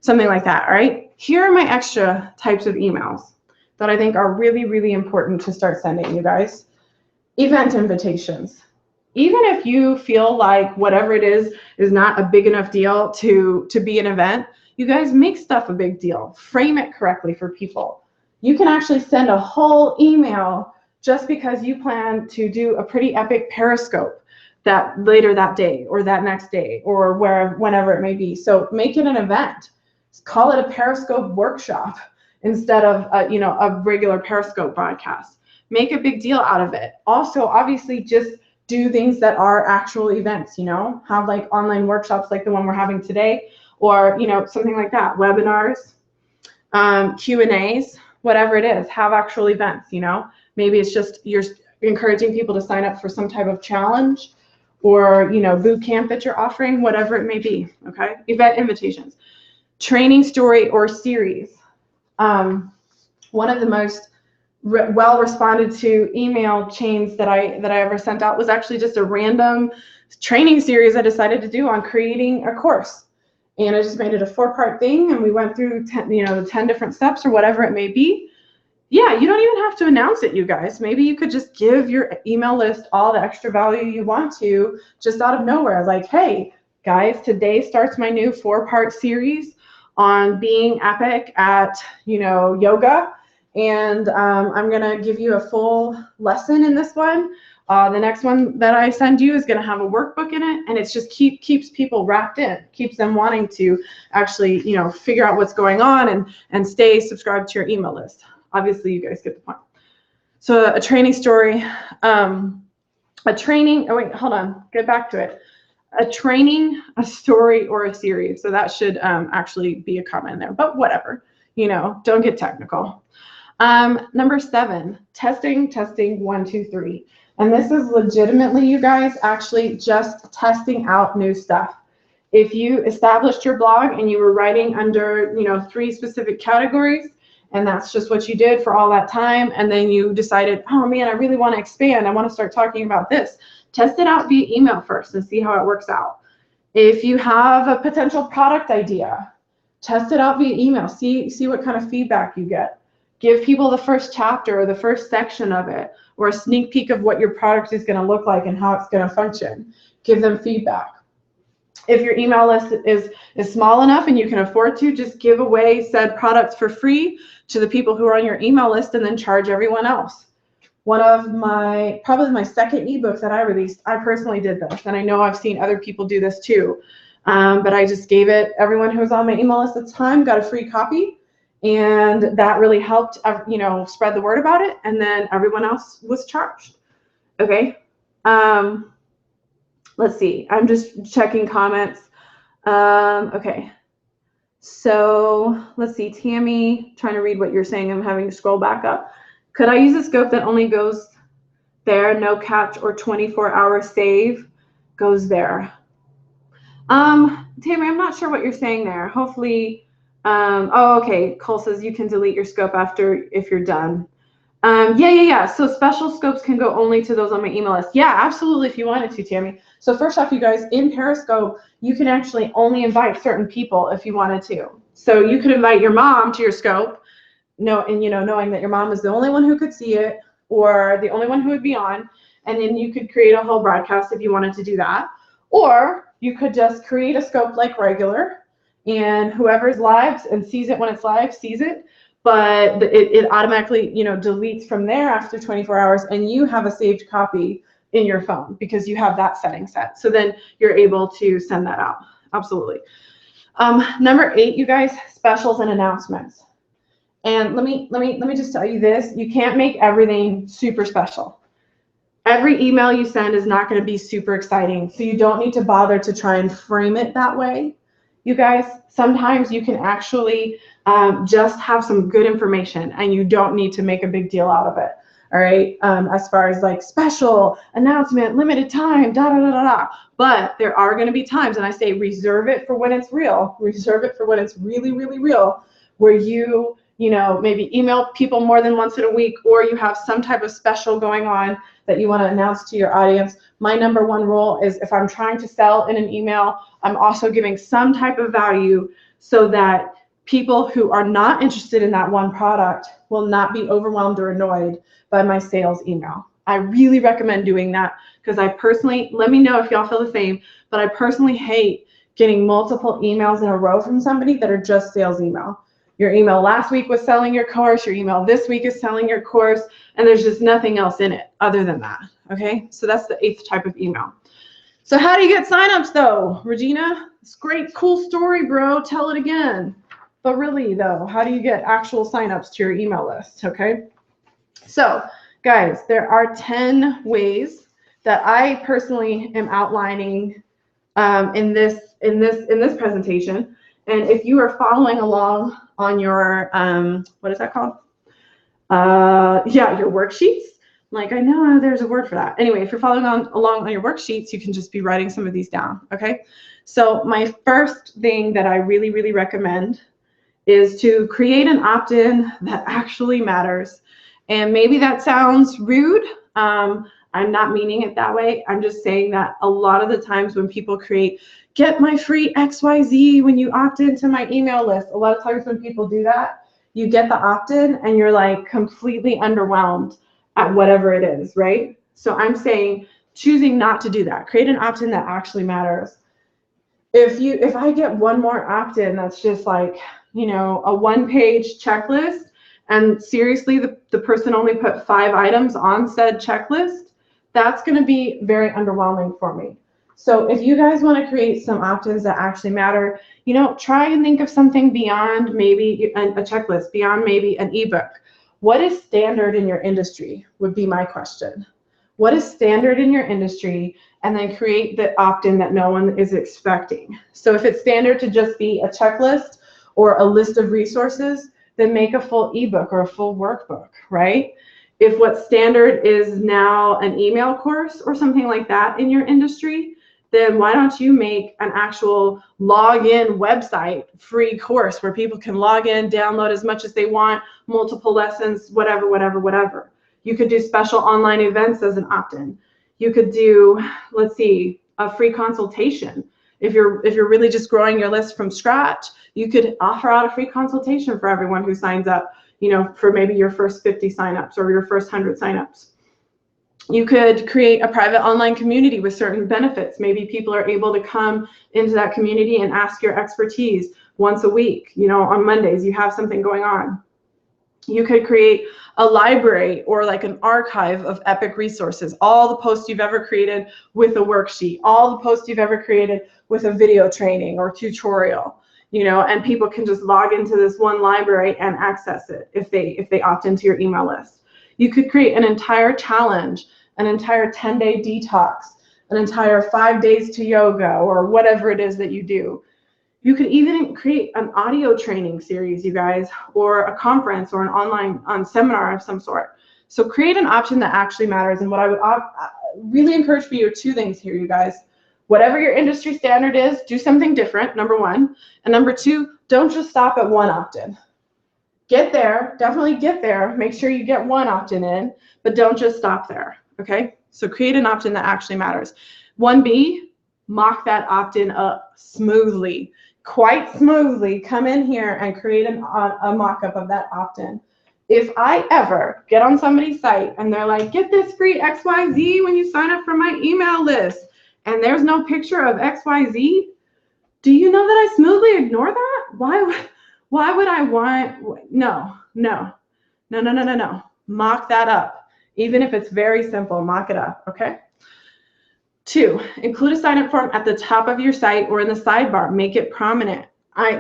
Something like that, all right? Here are my extra types of emails that I think are really, really important to start sending, you guys. Event invitations. Even if you feel like whatever it is not a big enough deal to be an event, you guys make stuff a big deal. Frame it correctly for people. You can actually send a whole email just because you plan to do a pretty epic Periscope that later that day or that next day or whenever it may be. So make it an event. Call it a Periscope workshop instead of a regular Periscope broadcast. Make a big deal out of it. Also, obviously, just do things that are actual events, have like online workshops like the one we're having today, or something like that, webinars, Q&As, whatever it is, have actual events, maybe it's just you're encouraging people to sign up for some type of challenge or boot camp that you're offering, whatever it may be, okay? Event invitations. Training story or series. One of the most well responded to email chains that I ever sent out was actually just a random training series I decided to do on creating a course. And I just made it a 4-part thing, and we went through 10 different steps or whatever it may be. Yeah, you don't even have to announce it, you guys. Maybe you could just give your email list all the extra value you want to just out of nowhere. Like, hey, guys, today starts my new 4-part series on being epic at, yoga. And I'm going to give you a full lesson in this one. The next one that I send you is going to have a workbook in it, and it's just keeps people wrapped in, keeps them wanting to actually, figure out what's going on and stay subscribed to your email list. Obviously, you guys get the point. So a training story, get back to it. A training, a story, or a series. So that should actually be a comment in there, but whatever. you know, don't get technical. Number 7, testing, 1, 2, 3. And this is legitimately, you guys, actually just testing out new stuff. If you established your blog and you were writing under, you know, 3 specific categories, and that's just what you did for all that time, and then you decided, oh man, I really want to expand, I want to start talking about this, test it out via email first and see how it works out. If you have a potential product idea, test it out via email, see what kind of feedback you get. Give people the first chapter or the first section of it, or a sneak peek of what your product is going to look like and how it's going to function. Give them feedback. If your email list is small enough and you can afford to, just give away said products for free to the people who are on your email list and then charge everyone else. One of probably my second ebook that I released, I personally did this, and I know I've seen other people do this too. But I just gave it, everyone who was on my email list at the time got a free copy, and that really helped, you know, spread the word about it, and then everyone else was charged. Okay. Let's see, I'm just checking comments. Okay, so let's see, Tammy, trying to read what you're saying. I'm having to scroll back up. Could I use a scope that only goes there, no catch, or 24-hour save goes there? Tammy, I'm not sure what you're saying there. Hopefully, oh, okay, Cole says you can delete your scope if you're done. Yeah. So special scopes can go only to those on my email list. Yeah, absolutely, if you wanted to, Tammy. So first off, you guys, in Periscope, you can actually only invite certain people if you wanted to. So you could invite your mom to your scope, knowing that your mom is the only one who could see it, or the only one who would be on, and then you could create a whole broadcast if you wanted to do that. Or you could just create a scope like regular, and whoever's live and sees it when it's live sees it. But it automatically, deletes from there after 24 hours, and you have a saved copy in your phone because you have that setting set. So then you're able to send that out. Absolutely. Number 8, you guys, specials and announcements. And let me just tell you this: you can't make everything super special. Every email you send is not going to be super exciting, so you don't need to bother to try and frame it that way. You guys, sometimes you can actually just have some good information, and you don't need to make a big deal out of it. All right, as far as like special announcement, limited time, But there are going to be times, and I say reserve it for when it's real. Reserve it for when it's really, really real, where you maybe email people more than once in a week, or you have some type of special going on that you want to announce to your audience. My number 1 rule is, if I'm trying to sell in an email, I'm also giving some type of value so that people who are not interested in that one product will not be overwhelmed or annoyed by my sales email. I really recommend doing that, because I personally, let me know if y'all feel the same, but I personally hate getting multiple emails in a row from somebody that are just sales email. Your email last week was selling your course, your email this week is selling your course, and there's just nothing else in it other than that. Okay, so that's the 8th type of email. So how do you get signups though, Regina? It's great, cool story, bro. Tell it again. But really though, how do you get actual signups to your email list? Okay, so guys, there are 10 ways that I personally am outlining in this presentation. And if you are following along on your what is that called? Your worksheets. Like, I know there's a word for that. Anyway, if you're following along on your worksheets, you can just be writing some of these down. Okay. So my first thing that I really, really recommend is to create an opt-in that actually matters. And maybe that sounds rude. I'm not meaning it that way. I'm just saying that a lot of the times when people create, get my free XYZ when you opt into my email list, a lot of times when people do that, you get the opt-in and you're like completely underwhelmed at whatever it is, right? So I'm saying choosing not to do that. Create an opt-in that actually matters. If I get one more opt-in that's just like, a 1-page checklist, and seriously, the person only put 5 items on said checklist, that's going to be very underwhelming for me. So if you guys want to create some opt-ins that actually matter, try and think of something beyond maybe a checklist, beyond maybe an ebook. What is standard in your industry would be my question. What is standard in your industry? And then create the opt-in that no one is expecting. So if it's standard to just be a checklist or a list of resources, then make a full ebook or a full workbook, right? If what standard is now an email course or something like that in your industry, then why don't you make an actual login website free course where people can log in, download as much as they want, multiple lessons, whatever, whatever, whatever. You could do special online events as an opt-in. You could do, let's see, a free consultation. If you're really just growing your list from scratch, you could offer out a free consultation for everyone who signs up, you know, for maybe your first 50 signups or your first 100 signups. You could create a private online community with certain benefits. Maybe people are able to come into that community and ask your expertise once a week. You know, on Mondays, you have something going on. You could create a library or like an archive of epic resources, all the posts you've ever created with a worksheet, all the posts you've ever created with a video training or tutorial, you know, and people can just log into this one library and access it if they opt into your email list. You could create an entire challenge, an entire 10-day detox, an entire 5 days to yoga, or whatever it is that you do. You could even create an audio training series, you guys, or a conference or an online seminar of some sort. So create an option that actually matters. And what I would really encourage for you are two things here, you guys. Whatever your industry standard is, do something different, number one. And number two, don't just stop at one opt-in. Get there, definitely get there. Make sure you get one opt-in in, but don't just stop there, okay? So create an opt-in that actually matters. 1B, mock that opt-in up smoothly. Quite smoothly, come in here and create a mock-up of that opt-in. If I ever get on somebody's site and they're like, get this free XYZ when you sign up for my email list, and there's no picture of XYZ, do you know that I smoothly ignore that? Why would I want, no. Mock that up. Even if it's very simple, mock it up, okay? 2, include a sign-up form at the top of your site or in the sidebar. Make it prominent.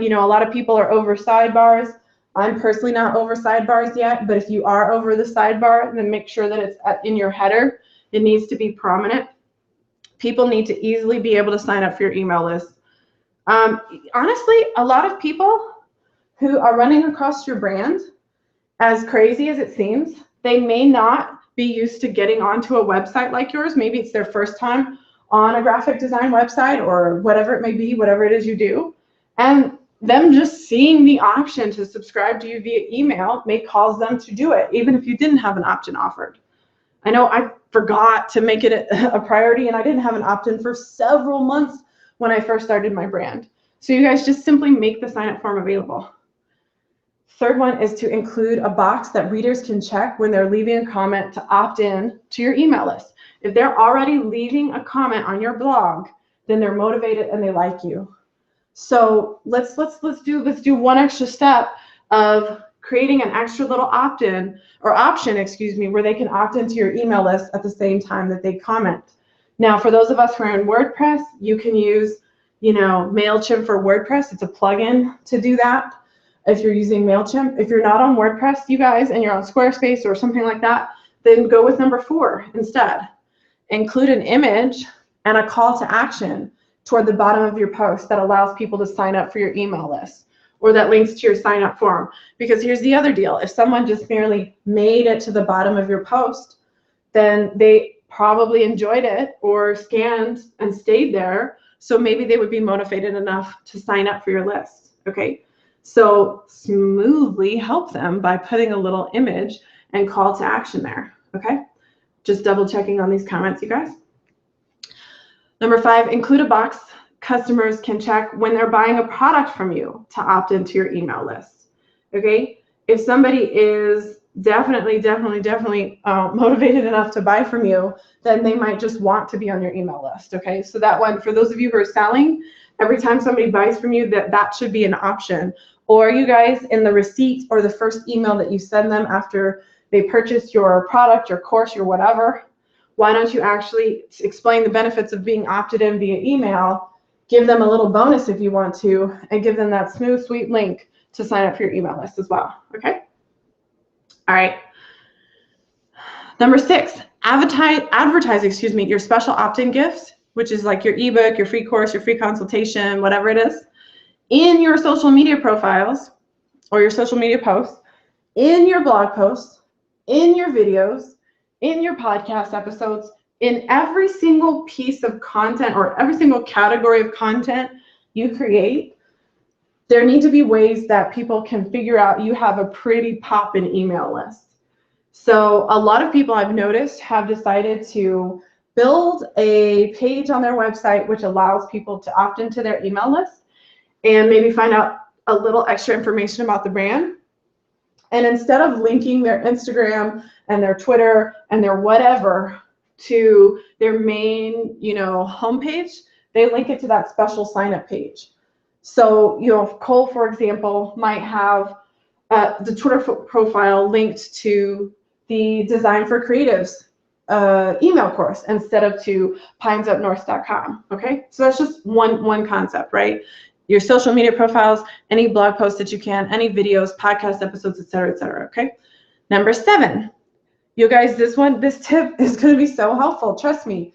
You know, a lot of people are over sidebars. I'm personally not over sidebars yet, but if you are over the sidebar, then make sure that it's in your header. It needs to be prominent. People need to easily be able to sign up for your email list. Honestly, a lot of people who are running across your brand, as crazy as it seems, they may not be used to getting onto a website like yours. Maybe it's their first time on a graphic design website or whatever it may be, whatever it is you do. And them just seeing the option to subscribe to you via email may cause them to do it, even if you didn't have an opt-in offered. I know I forgot to make it a priority, and I didn't have an opt-in for several months when I first started my brand. So you guys just simply make the sign-up form available. 3rd one is to include a box that readers can check when they're leaving a comment to opt in to your email list. If they're already leaving a comment on your blog, then they're motivated and they like you. So let's do one extra step of creating an extra little opt-in or option, excuse me, where they can opt into your email list at the same time that they comment. Now, for those of us who are in WordPress, you can use, you know, MailChimp for WordPress. It's a plugin to do that. If you're using MailChimp, if you're not on WordPress, you guys, and you're on Squarespace or something like that, then go with number 4 instead. Include an image and a call to action toward the bottom of your post that allows people to sign up for your email list, or that links to your sign up form. Because here's the other deal. If someone just merely made it to the bottom of your post, then they probably enjoyed it or scanned and stayed there. So maybe they would be motivated enough to sign up for your list, okay? So smoothly help them by putting a little image and call to action there, okay? Just double checking on these comments, you guys. Number 5, include a box customers can check when they're buying a product from you to opt into your email list, okay? If somebody is definitely motivated enough to buy from you, then they might just want to be on your email list, okay? So that one, for those of you who are selling, every time somebody buys from you, that should be an option. Or you guys, in the receipt or the first email that you send them after they purchase your product, your course, your whatever, why don't you actually explain the benefits of being opted in via email, give them a little bonus if you want to, and give them that smooth, sweet link to sign up for your email list as well, okay? All right. Number 6, advertise, your special opt-in gifts, which is like your ebook, your free course, your free consultation, whatever it is, in your social media profiles or your social media posts, in your blog posts, in your videos, in your podcast episodes, in every single piece of content or every single category of content you create, there need to be ways that people can figure out you have a pretty poppin' email list. So a lot of people I've noticed have decided to build a page on their website which allows people to opt into their email list and maybe find out a little extra information about the brand. And instead of linking their Instagram and their Twitter and their whatever to their main, homepage, they link it to that special sign up page. So, Cole, for example, might have the Twitter profile linked to the Design for Creatives email course instead of to pinesupnorth.com. Okay, so that's just one concept, right? Your social media profiles, any blog posts that you can, any videos, podcast episodes, etc., etc. Okay. Number 7, you guys, this tip is going to be so helpful. Trust me.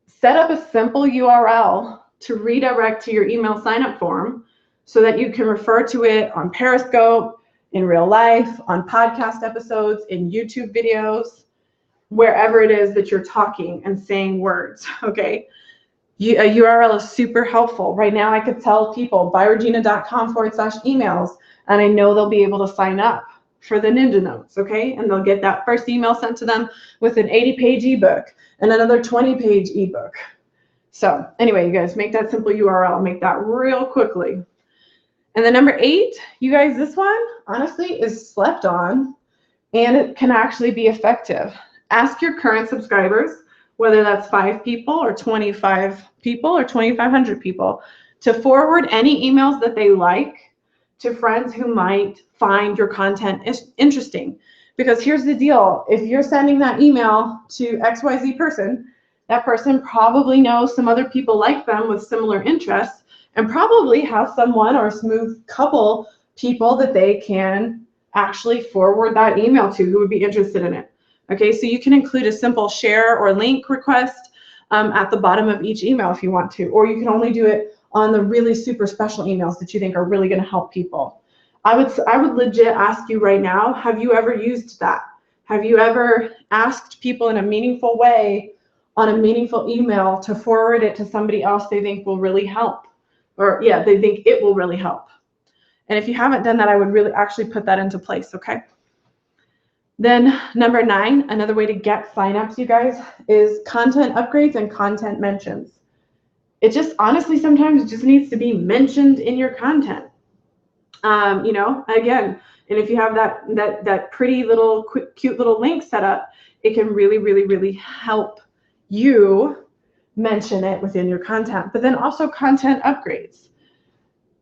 Set up a simple URL to redirect to your email sign-up form so that you can refer to it on Periscope, in real life, on podcast episodes, in YouTube videos, wherever it is that you're talking and saying words, okay? A URL is super helpful. Right now I could tell people byRegina.com /emails, and I know they'll be able to sign up for the Ninja Notes, okay? And they'll get that first email sent to them with an 80-page ebook and another 20-page ebook. So anyway, you guys, make that simple URL, make that real quickly. And then number 8, you guys, this one honestly is slept on, and it can actually be effective. Ask your current subscribers, whether that's 5 people or 25 people or 2,500 people, to forward any emails that they like to friends who might find your content interesting. Because here's the deal, if you're sending that email to XYZ person, that person probably knows some other people like them with similar interests and probably has someone or a smooth couple people that they can actually forward that email to who would be interested in it. Okay, so you can include a simple share or link request at the bottom of each email if you want to, or you can only do it on the really super special emails that you think are really going to help people. I would legit ask you right now, have you ever used that? Have you ever asked people in a meaningful way on a meaningful email to forward it to somebody else they think will really help? Or yeah, they think it will really help. And if you haven't done that, I would really actually put that into place, okay? Then number 9, another way to get signups, you guys, is content upgrades and content mentions. It just honestly sometimes it just needs to be mentioned in your content. Again, and if you have that pretty little cute little link set up, it can really help you mention it within your content. But then also content upgrades.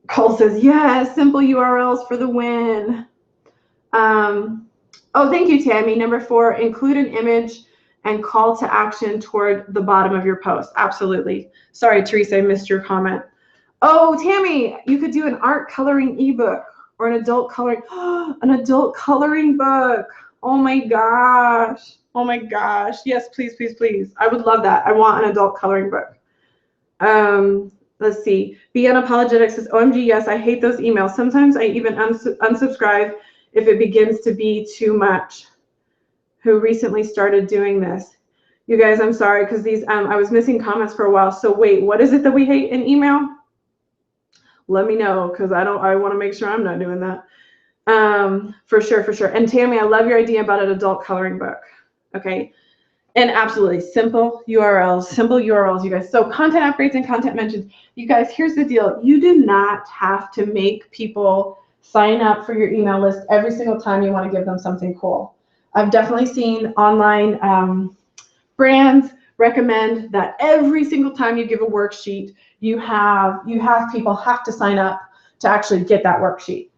Cole says, yes, simple URLs for the win. Oh, thank you, Tammy. Number 4, include an image and call to action toward the bottom of your post. Absolutely. Sorry, Teresa, I missed your comment. Oh, Tammy, you could do an art coloring ebook or an adult coloring, an adult coloring book. Oh my gosh. Oh my gosh. Yes, please, please, please. I would love that. I want an adult coloring book. Let's see. Be Unapologetic says, OMG, yes, I hate those emails. Sometimes I even unsubscribe if it begins to be too much. Who recently started doing this. You guys, I'm sorry, because these I was missing comments for a while. So wait, what is it that we hate in email? Let me know, because I want to make sure I'm not doing that. For sure. And Tammy, I love your idea about an adult coloring book. Okay. And absolutely simple URLs, you guys. So content upgrades and content mentions. You guys, here's the deal. You do not have to make people sign up for your email list every single time you want to give them something cool. I've definitely seen online brands recommend that every single time you give a worksheet, you have people have to sign up to actually get that worksheet.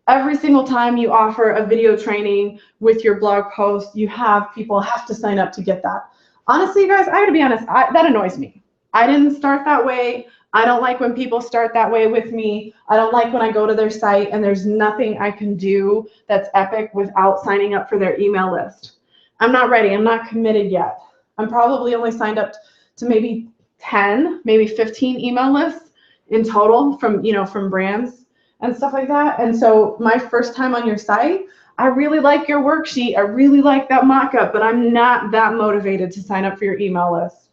Every single time you offer a video training with your blog post, you have people have to sign up to get that. Honestly, you guys, I gotta be honest, that annoys me. I didn't start that way. I don't like when people start that way with me. I don't like when I go to their site and there's nothing I can do that's epic without signing up for their email list. I'm not ready. I'm not committed yet. I'm probably only signed up to maybe 10, maybe 15 email lists in total from brands. and stuff like that. And so my first time on your site, I really like your worksheet. I really like that mock-up, but I'm not that motivated to sign up for your email list.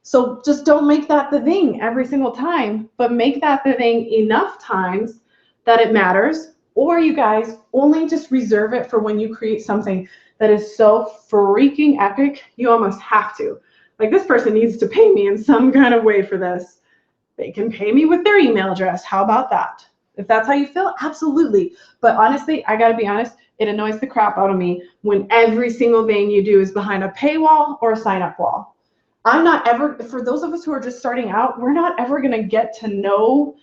So just don't make that the thing every single time, but make that the thing enough times that it matters. Or you guys only just reserve it for when you create something that is so freaking epic, you almost have to. Like, this person needs to pay me in some kind of way for this. They can pay me with their email address. How about that? If that's how you feel, absolutely. But honestly, I gotta be honest, it annoys the crap out of me when every single thing you do is behind a paywall or a sign-up wall. I'm not ever, for those of us who are just starting out, we're not ever gonna get to know,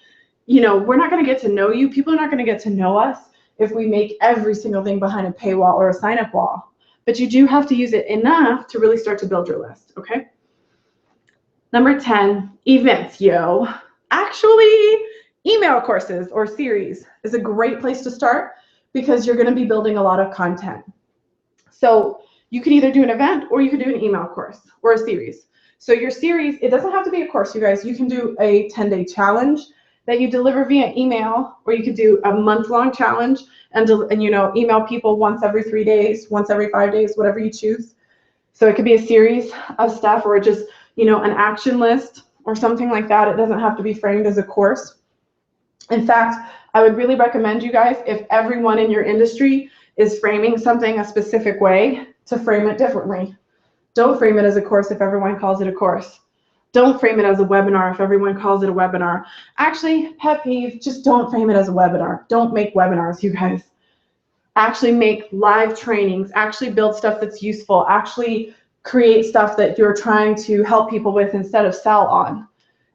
we're not gonna get to know you. People are not gonna get to know us if we make every single thing behind a paywall or a sign-up wall. But you do have to use it enough to really start to build your list, okay? Number 10, events, yo. Actually, email courses or series is a great place to start because you're going to be building a lot of content. So you can either do an event or you can do an email course or a series. So your series, it doesn't have to be a course, you guys. You can do a 10-day challenge that you deliver via email, or you could do a month-long challenge and email people once every 3 days, once every 5 days, whatever you choose. So it could be a series of stuff, or just an action list or something like that. It doesn't have to be framed as a course. In fact, I would really recommend you guys, if everyone in your industry is framing something a specific way, to frame it differently. Don't frame it as a course if everyone calls it a course. Don't frame it as a webinar if everyone calls it a webinar. Actually, pet peeve, just don't frame it as a webinar. Don't make webinars, you guys. Actually make live trainings. Actually build stuff that's useful. Actually create stuff that you're trying to help people with instead of sell on.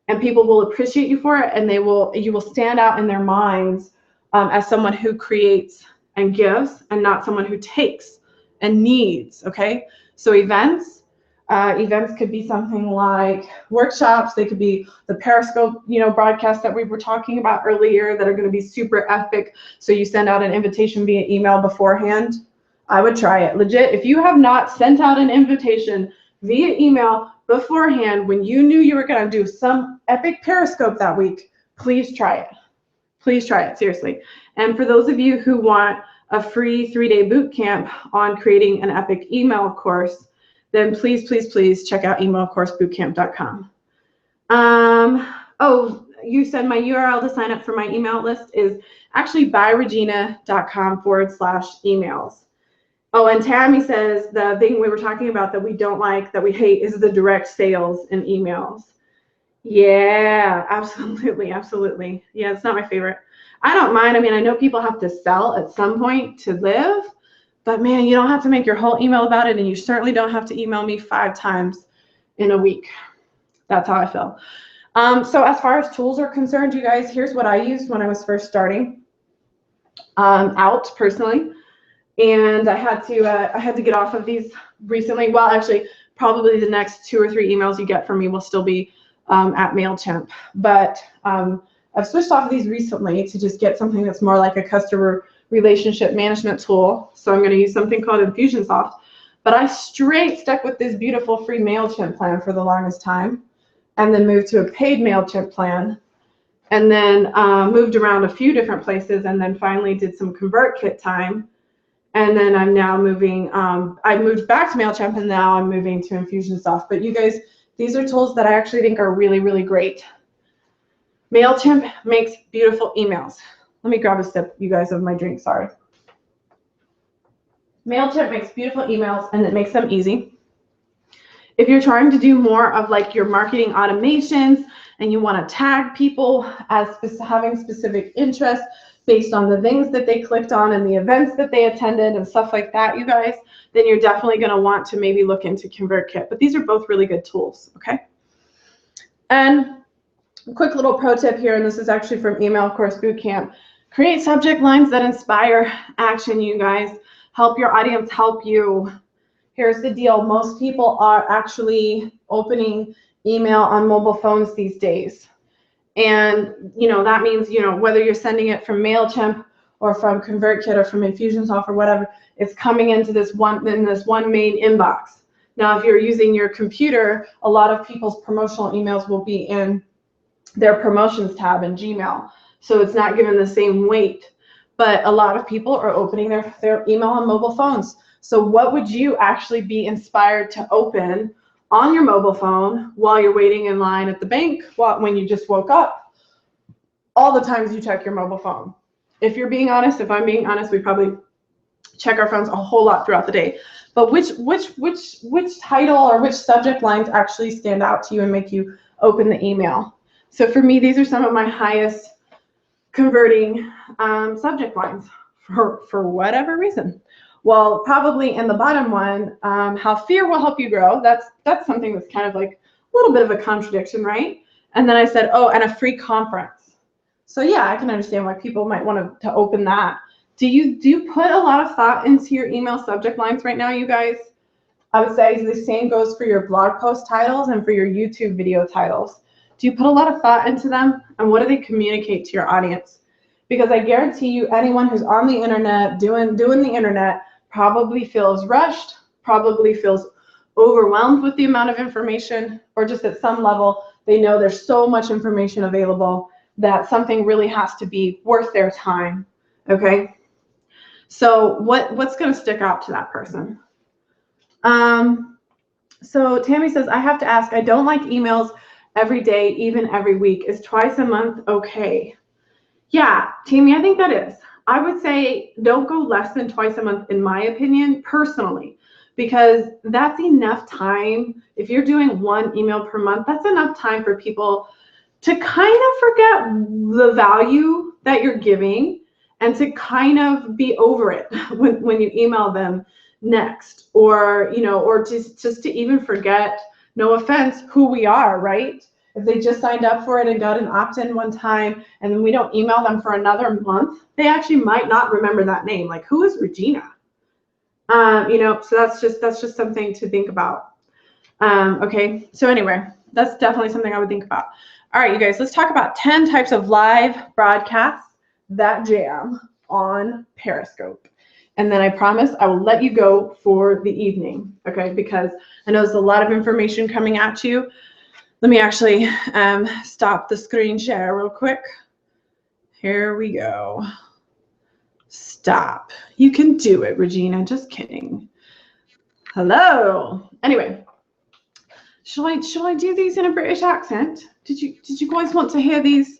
And people will appreciate you for it, and you will stand out in their minds as someone who creates and gives, and not someone who takes and needs, okay? So events could be something like workshops. They could be the Periscope, broadcast that we were talking about earlier that are going to be super epic. So you send out an invitation via email beforehand. I would try it. Legit, if you have not sent out an invitation via email beforehand when you knew you were going to do some epic Periscope that week, please try it. Please try it, seriously. And for those of you who want a free 3-day boot camp on creating an epic email course, then please, please, please check out emailcoursebootcamp.com. Oh, you said my URL to sign up for my email list is actually byRegina.com/emails. Oh, and Tammy says the thing we were talking about that we don't like, that we hate, is the direct sales in emails. Yeah, absolutely, absolutely. Yeah, it's not my favorite. I don't mind. I mean, I know people have to sell at some point to live, but man, you don't have to make your whole email about it, and you certainly don't have to email me 5 times in a week. That's how I feel. So as far as tools are concerned, you guys, here's what I used when I was first starting out personally. And I had to get off of these recently. Well, actually, probably the next 2 or 3 emails you get from me will still be at MailChimp. But I've switched off of these recently to just get something that's more like a customer relationship management tool. So I'm going to use something called Infusionsoft. But I straight stuck with this beautiful free MailChimp plan for the longest time, and then moved to a paid MailChimp plan, and then moved around a few different places, and then finally did some ConvertKit time. And then I'm now moving, I moved back to MailChimp, and now I'm moving to Infusionsoft. But you guys, these are tools that I actually think are really, really great. MailChimp makes beautiful emails. Let me grab a sip, you guys, of my drink, sorry. MailChimp makes beautiful emails, and it makes them easy. If you're trying to do more of like your marketing automations, and you want to tag people as having specific interests, based on the things that they clicked on and the events that they attended and stuff like that, you guys, then you're definitely going to want to maybe look into ConvertKit. But these are both really good tools, okay? And a quick little pro tip here, and this is actually from Email Course Bootcamp. Create subject lines that inspire action, you guys. Help your audience help you. Here's the deal. Most people are actually opening email on mobile phones these days. And, that means, whether you're sending it from MailChimp or from ConvertKit or from Infusionsoft or whatever, it's coming into this one main inbox. Now, if you're using your computer, a lot of people's promotional emails will be in their promotions tab in Gmail. So it's not given the same weight. But a lot of people are opening their email on mobile phones. So what would you actually be inspired to open on your mobile phone while you're waiting in line at the bank, when you just woke up? All the times you check your mobile phone. If you're being honest, if I'm being honest, we probably check our phones a whole lot throughout the day. But which title or which subject lines actually stand out to you and make you open the email? So for me, these are some of my highest converting subject lines for whatever reason. Well, probably in the bottom one, how fear will help you grow. That's something that's kind of like a little bit of a contradiction, right? And then I said, oh, and a free conference. So yeah, I can understand why people might want to open that. Do you put a lot of thought into your email subject lines right now, you guys? I would say the same goes for your blog post titles and for your YouTube video titles. Do you put a lot of thought into them? And what do they communicate to your audience? Because I guarantee you, anyone who's on the internet, doing the internet, probably feels rushed, probably feels overwhelmed with the amount of information, or just at some level, they know there's so much information available that something really has to be worth their time, okay? So what's going to stick out to that person? So Tammy says, I have to ask, I don't like emails every day, even every week. Is twice a month okay? Yeah, Tammy, I think that is. I would say don't go less than twice a month, in my opinion, personally, because that's enough time. If you're doing one email per month, that's enough time for people to kind of forget the value that you're giving and to kind of be over it when you email them next, or just to even forget, no offense, who we are, right? If they just signed up for it and got an opt-in one time and then we don't email them for another month, they actually might not remember that name. Like, who is Regina? So that's just something to think about. Okay, so anyway, that's definitely something I would think about. All right, you guys, let's talk about 10 types of live broadcasts that jam on Periscope. And then I promise I will let you go for the evening, okay? Because I know there's a lot of information coming at you. Let me actually stop the screen share real quick. Here we go. Stop. You can do it, Regina. Just kidding. Hello. Anyway, shall I do these in a British accent? Did you guys want to hear these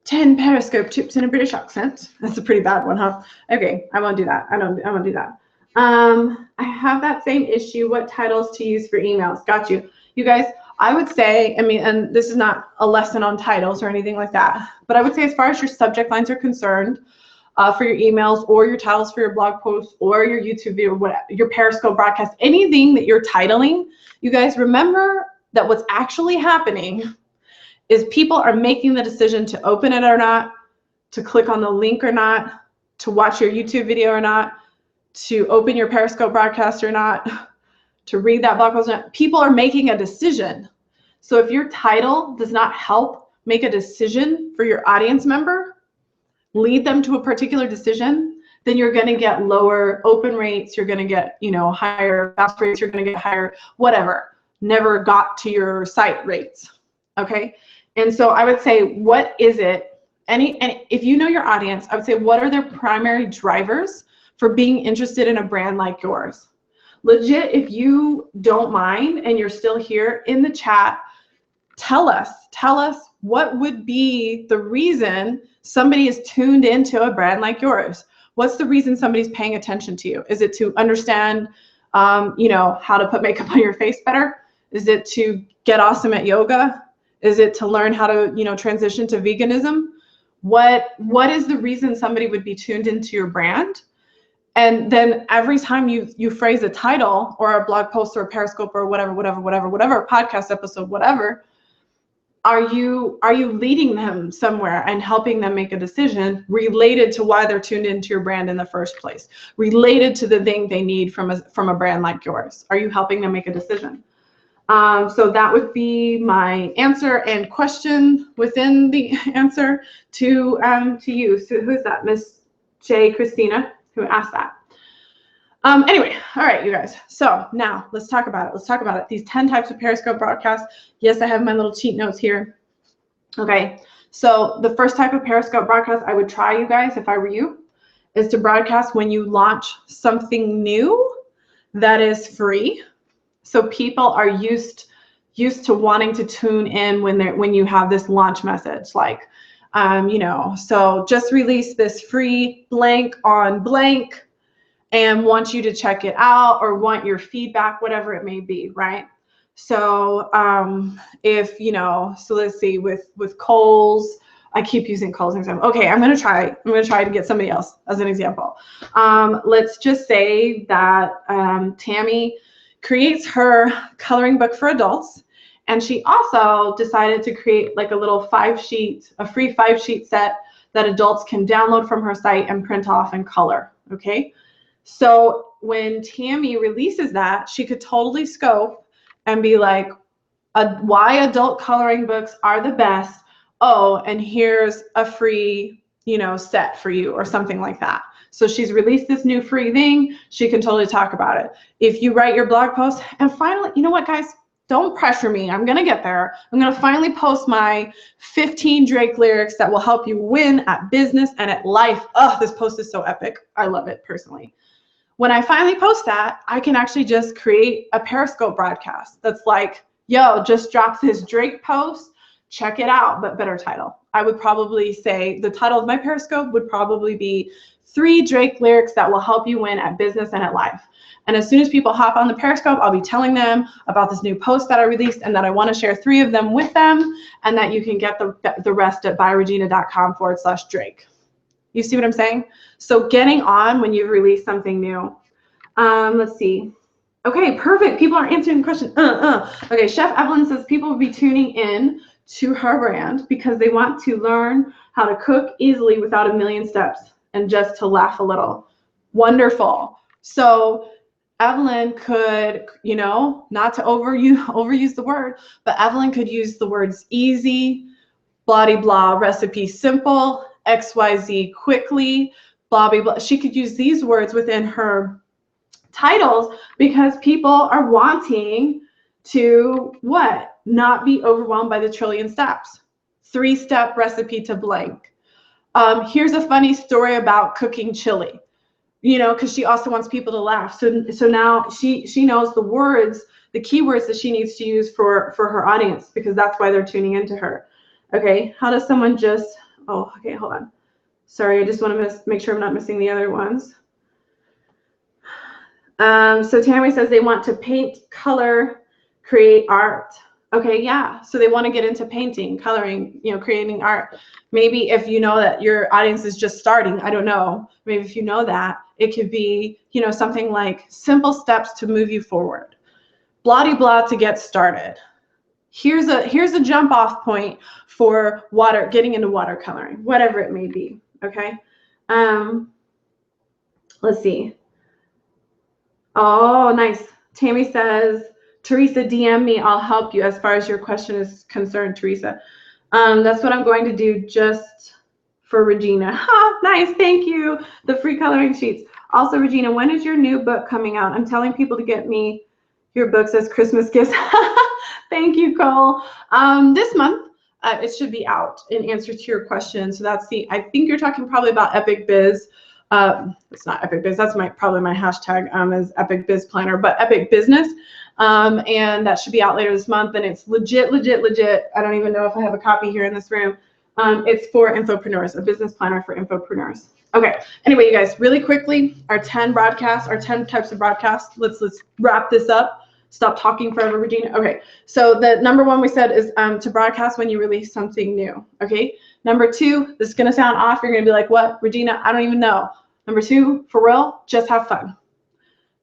10 Periscope tips in a British accent? That's a pretty bad one, huh? Okay, I won't do that. I won't do that. I have that same issue. What titles to use for emails? Got you. You guys, I would say, and this is not a lesson on titles or anything like that, but I would say as far as your subject lines are concerned, for your emails or your titles for your blog posts or your YouTube video, whatever, your Periscope broadcast, anything that you're titling, you guys remember that what's actually happening is people are making the decision to open it or not, to click on the link or not, to watch your YouTube video or not, to open your Periscope broadcast or not, to read that blog post or not. People are making a decision. So if your title does not help make a decision for your audience member, lead them to a particular decision, then you're going to get lower open rates, you're going to get, higher bounce rates, you're going to get higher whatever, never got to your site rates, okay? And so I would say, what is it, and if you know your audience, I would say, what are their primary drivers for being interested in a brand like yours? Legit, if you don't mind and you're still here in the chat, tell us what would be the reason somebody is tuned into a brand like yours. What's the reason somebody's paying attention to you? Is it to understand, how to put makeup on your face better? Is it to get awesome at yoga? Is it to learn how to, transition to veganism? What is the reason somebody would be tuned into your brand? And then every time you phrase a title or a blog post or a Periscope or whatever, a podcast episode, whatever, are you leading them somewhere and helping them make a decision related to why they're tuned into your brand in the first place, related to the thing they need from a brand like yours? Are you helping them make a decision? So that would be my answer and question within the answer to you. So who's that? Miss J. Christina, who asked that. Anyway, all right, you guys. So now let's talk about it. These 10 types of Periscope broadcasts. Yes, I have my little cheat notes here. Okay, so the first type of Periscope broadcast I would try, you guys, if I were you, is to broadcast when you launch something new that is free. So people are used to wanting to tune in when you have this launch message, like, you know, so just release this free blank on blank and want you to check it out or want your feedback, whatever it may be, right? So if, you know, so let's see, with Kohl's, I keep using Kohl's as an example. Okay, I'm gonna try to get somebody else as an example. Let's just say that Tammy creates her coloring book for adults, and she also decided to create like a little free 5-sheet set that adults can download from her site and print off and color, okay? So when Tammy releases that, she could totally scope and be like, why adult coloring books are the best. Oh, and here's a free, you know, set for you or something like that. So she's released this new free thing. She can totally talk about it. If you write your blog post, and finally, you know what, guys? Don't pressure me. I'm going to get there. I'm going to finally post my 15 Drake lyrics that will help you win at business and at life. Oh, this post is so epic. I love it personally. When I finally post that, I can actually just create a Periscope broadcast that's like, yo, just dropped this Drake post. Check it out, but better title. I would probably say the title of my Periscope would probably be 3 Drake lyrics that will help you win at business and at life. And as soon as people hop on the Periscope, I'll be telling them about this new post that I released and that I want to share 3 of them with them, and that you can get the rest at byRegina.com/Drake. You see what I'm saying? So getting on when you've released something new. Let's see. Okay, perfect. People are answering the question. Okay, Chef Evelyn says people will be tuning in to her brand because they want to learn how to cook easily without a million steps and just to laugh a little. Wonderful. So Evelyn could, you know, not to overuse the word, but Evelyn could use the words easy, blah, blah, recipe simple, XYZ quickly, blah, blah, blah. She could use these words within her titles because people are wanting to what? Not be overwhelmed by the trillion steps. 3-step recipe to blank. Here's a funny story about cooking chili, you know, because she also wants people to laugh. So now she knows the words, the keywords that she needs to use for her audience, because that's why they're tuning into her. Okay, how does someone just, oh, okay, hold on. Sorry, I just want to make sure I'm not missing the other ones. So Tammy says they want to paint, color, create art. Okay, yeah, so they want to get into painting, coloring, you know, creating art. Maybe if you know that your audience is just starting, I don't know, maybe if you know that, it could be, you know, something like simple steps to move you forward. Blah, blah, to get started. Here's a jump off point for getting into watercoloring, whatever it may be, okay? Let's see. Oh, nice. Tammy says, Teresa, DM me. I'll help you as far as your question is concerned, Teresa. That's what I'm going to do just for Regina. Ha, nice. Thank you. The free coloring sheets. Also, Regina, when is your new book coming out? I'm telling people to get me your books as Christmas gifts. Thank you, Cole. This month, it should be out in answer to your question. So that's I think you're talking probably about Epic Biz. It's not Epic Biz. That's probably my hashtag is Epic Biz Planner, but Epic Business. And that should be out later this month. And it's legit. I don't even know if I have a copy here in this room. It's for infopreneurs, a business planner for infopreneurs. Okay. Anyway, you guys, really quickly, our 10 types of broadcasts. Let's wrap this up. Stop talking forever, Regina. Okay. So the number 1 we said is to broadcast when you release something new. Okay. Number 2, this is going to sound off. You're going to be like, what, Regina? I don't even know. Number 2, for real, just have fun.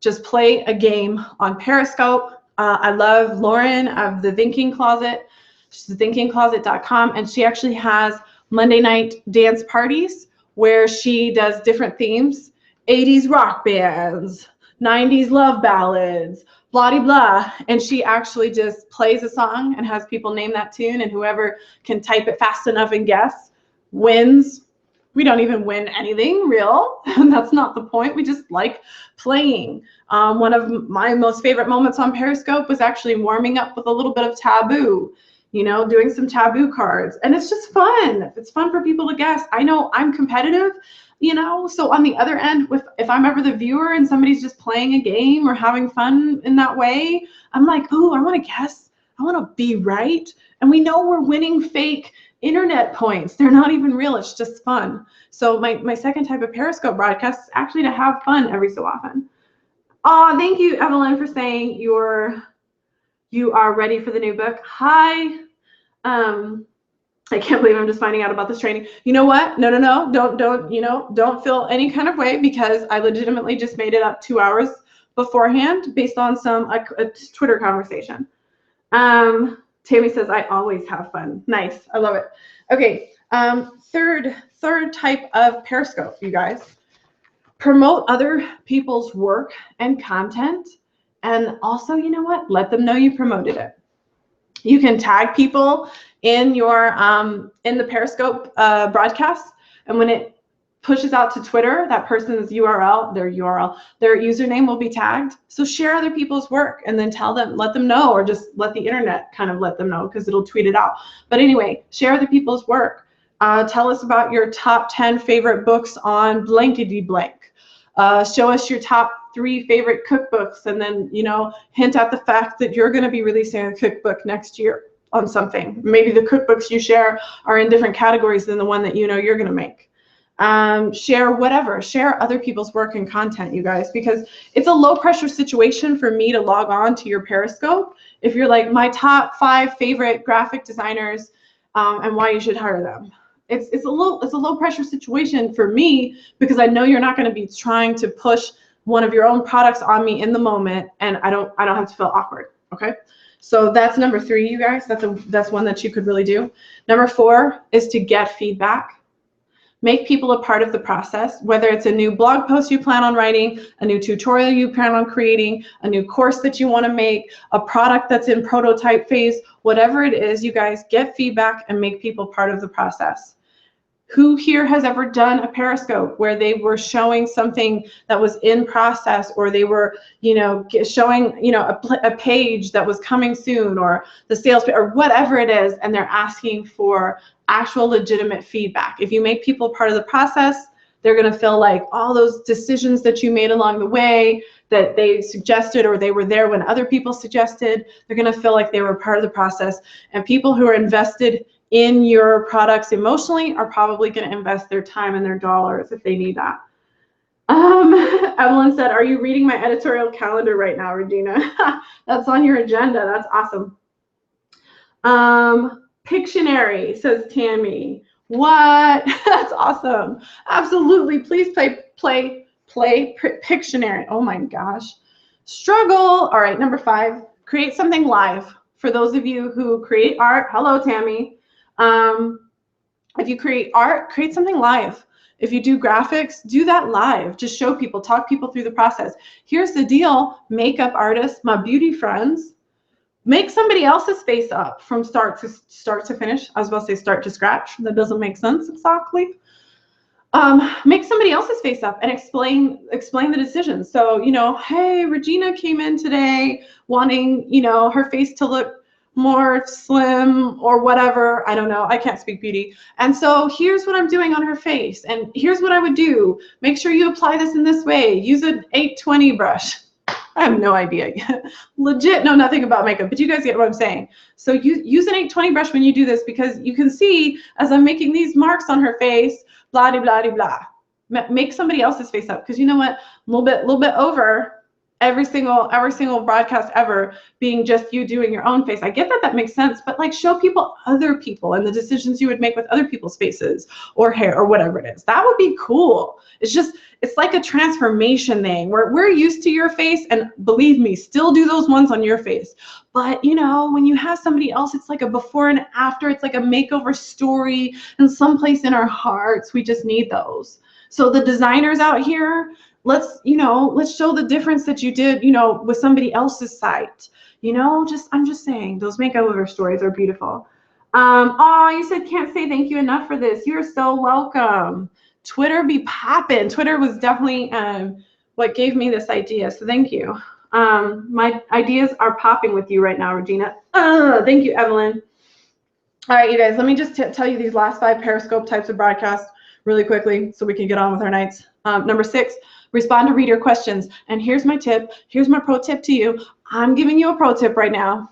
Just play a game on Periscope. I love Lauren of the Thinking Closet. She's thinkingcloset.com, and she actually has Monday night dance parties where she does different themes, 80s rock bands, 90s love ballads, blah, blah, and she actually just plays a song and has people name that tune, and whoever can type it fast enough and guess wins. We don't even win anything real. That's not the point. We just like playing. One of my most favorite moments on Periscope was actually warming up with a little bit of Taboo. you know, doing some taboo cards. And it's just fun. It's fun for people to guess. I know I'm competitive, you know, so on the other end, if I'm ever the viewer and somebody's just playing a game or having fun in that way, I'm like, oh, I want to guess. I want to be right. And we know we're winning fake internet points. They're not even real. It's just fun. So my second type of Periscope broadcast is actually to have fun every so often. Oh, thank you, Evelyn, for saying you are ready for the new book. Hi. I can't believe I'm just finding out about this training. You know what? No, don't feel any kind of way, because I legitimately just made it up 2 hours beforehand based on a Twitter conversation. Tammy says, I always have fun. Nice. I love it. Okay. Third type of Periscope, you guys. Promote other people's work and content. And also, you know what? Let them know you promoted it. You can tag people in your in the Periscope broadcast, and when it pushes out to Twitter, that person's URL, their username will be tagged. So share other people's work and then let them know, or just let the internet kind of let them know, because it'll tweet it out. But anyway, share other people's work. Tell us about your top 10 favorite books on blankety blank. Show us your top 3 favorite cookbooks, and then, you know, hint at the fact that you're going to be releasing a cookbook next year on something. Maybe the cookbooks you share are in different categories than the one that you know you're going to make. Share whatever. Share other people's work and content, you guys, because it's a low pressure situation for me to log on to your Periscope if you're like, my top 5 favorite graphic designers and why you should hire them. It's a low pressure situation for me, because I know you're not going to be trying to push one of your own products on me in the moment, and I don't have to feel awkward. Okay, so that's number 3, you guys. That's one that you could really do. Number 4 is to get feedback. Make people a part of the process, whether it's a new blog post you plan on writing, a new tutorial you plan on creating, a new course that you want to make, a product that's in prototype phase, whatever it is, you guys get feedback and make people part of the process. Who here has ever done a Periscope where they were showing something that was in process, or they were, you know, showing, you know, a page that was coming soon, or the sales page, or whatever it is, and they're asking for actual legitimate feedback? If you make people part of the process, they're going to feel like all those decisions that you made along the way, that they suggested, or they were there when other people suggested, they're going to feel like they were part of the process. And people who are invested in your products emotionally are probably going to invest their time and their dollars if they need that. Evelyn said, are you reading my editorial calendar right now, Regina? That's on your agenda. That's awesome. Pictionary, says Tammy. What? That's awesome. Absolutely. Please play Pictionary. Oh my gosh. Struggle. All right, number 5, create something live. For those of you who create art, hello, Tammy. If you create art, create something live. If you do graphics, do that live. Just show people, talk people through the process. Here's the deal, makeup artists, my beauty friends, make somebody else's face up from start to finish. I was about to say start to scratch. That doesn't make sense exactly. Make somebody else's face up and explain the decision. So, you know, hey, Regina came in today wanting, you know, her face to look more slim or whatever. I don't know. I can't speak beauty. And so here's what I'm doing on her face. And here's what I would do. Make sure you apply this in this way. Use an 820 brush. I have no idea. Legit know nothing about makeup, but you guys get what I'm saying. So use an 820 brush when you do this, because you can see as I'm making these marks on her face, blah, blah, blah, blah. Make somebody else's face up, because you know what? A little bit over every single broadcast ever being just you doing your own face. I get that makes sense, but like, show people other people and the decisions you would make with other people's faces or hair or whatever it is. That would be cool. It's like a transformation thing where we're used to your face, and believe me, still do those ones on your face. But you know, when you have somebody else, it's like a before and after. It's like a makeover story, and someplace in our hearts, we just need those. So the designers out here, let's show the difference that you did, you know, with somebody else's site. You know, I'm just saying, those makeover stories are beautiful. Oh, you said can't say thank you enough for this. You're so welcome. Twitter be poppin'. Twitter was definitely what gave me this idea, so thank you. My ideas are popping with you right now, Regina. Thank you, Evelyn. All right, you guys, let me just tell you these last 5 Periscope types of broadcasts really quickly so we can get on with our nights. Number 6, respond to reader questions. And here's my tip. Here's my pro tip to you. I'm giving you a pro tip right now.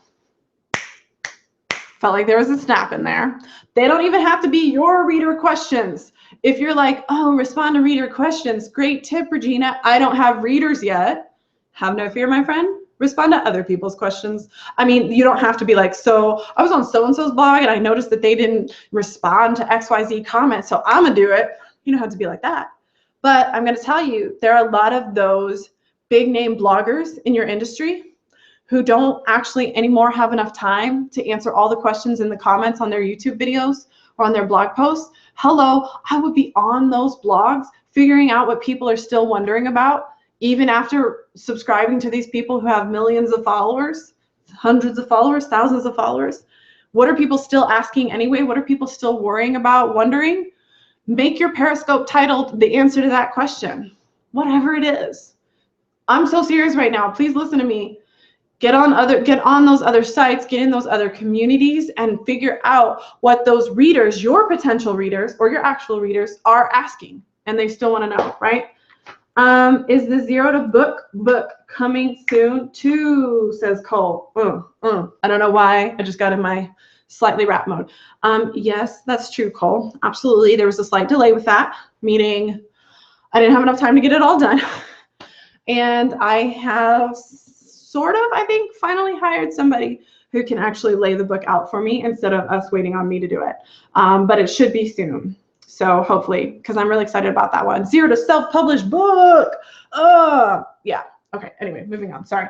Felt like there was a snap in there. They don't even have to be your reader questions. If you're like, oh, respond to reader questions, great tip, Regina. I don't have readers yet. Have no fear, my friend. Respond to other people's questions. I mean, you don't have to be like, so I was on so-and-so's blog and I noticed that they didn't respond to XYZ comments, so I'm gonna do it. You don't have to be like that. But I'm gonna tell you, there are a lot of those big name bloggers in your industry who don't actually anymore have enough time to answer all the questions in the comments on their YouTube videos or on their blog posts. Hello, I would be on those blogs figuring out what people are still wondering about, even after subscribing to these people who have millions of followers, hundreds of followers, thousands of followers. What are people still asking anyway? What are people still worrying about, wondering? Make your Periscope titled the answer to that question, whatever it is. I'm so serious right now. Please listen to me. Get on those other sites, get in those other communities, and figure out what those readers, your potential readers or your actual readers, are asking, and they still want to know, right? Is the zero to book coming soon too, says Cole. I don't know why. I just got in my slightly rap mode. Yes, that's true, Cole. Absolutely. There was a slight delay with that, meaning I didn't have enough time to get it all done. And I have sort of, I think, finally hired somebody who can actually lay the book out for me instead of us waiting on me to do it. But it should be soon. So hopefully, because I'm really excited about that one. Zero to self-published book. Yeah. Okay. Anyway, moving on. Sorry.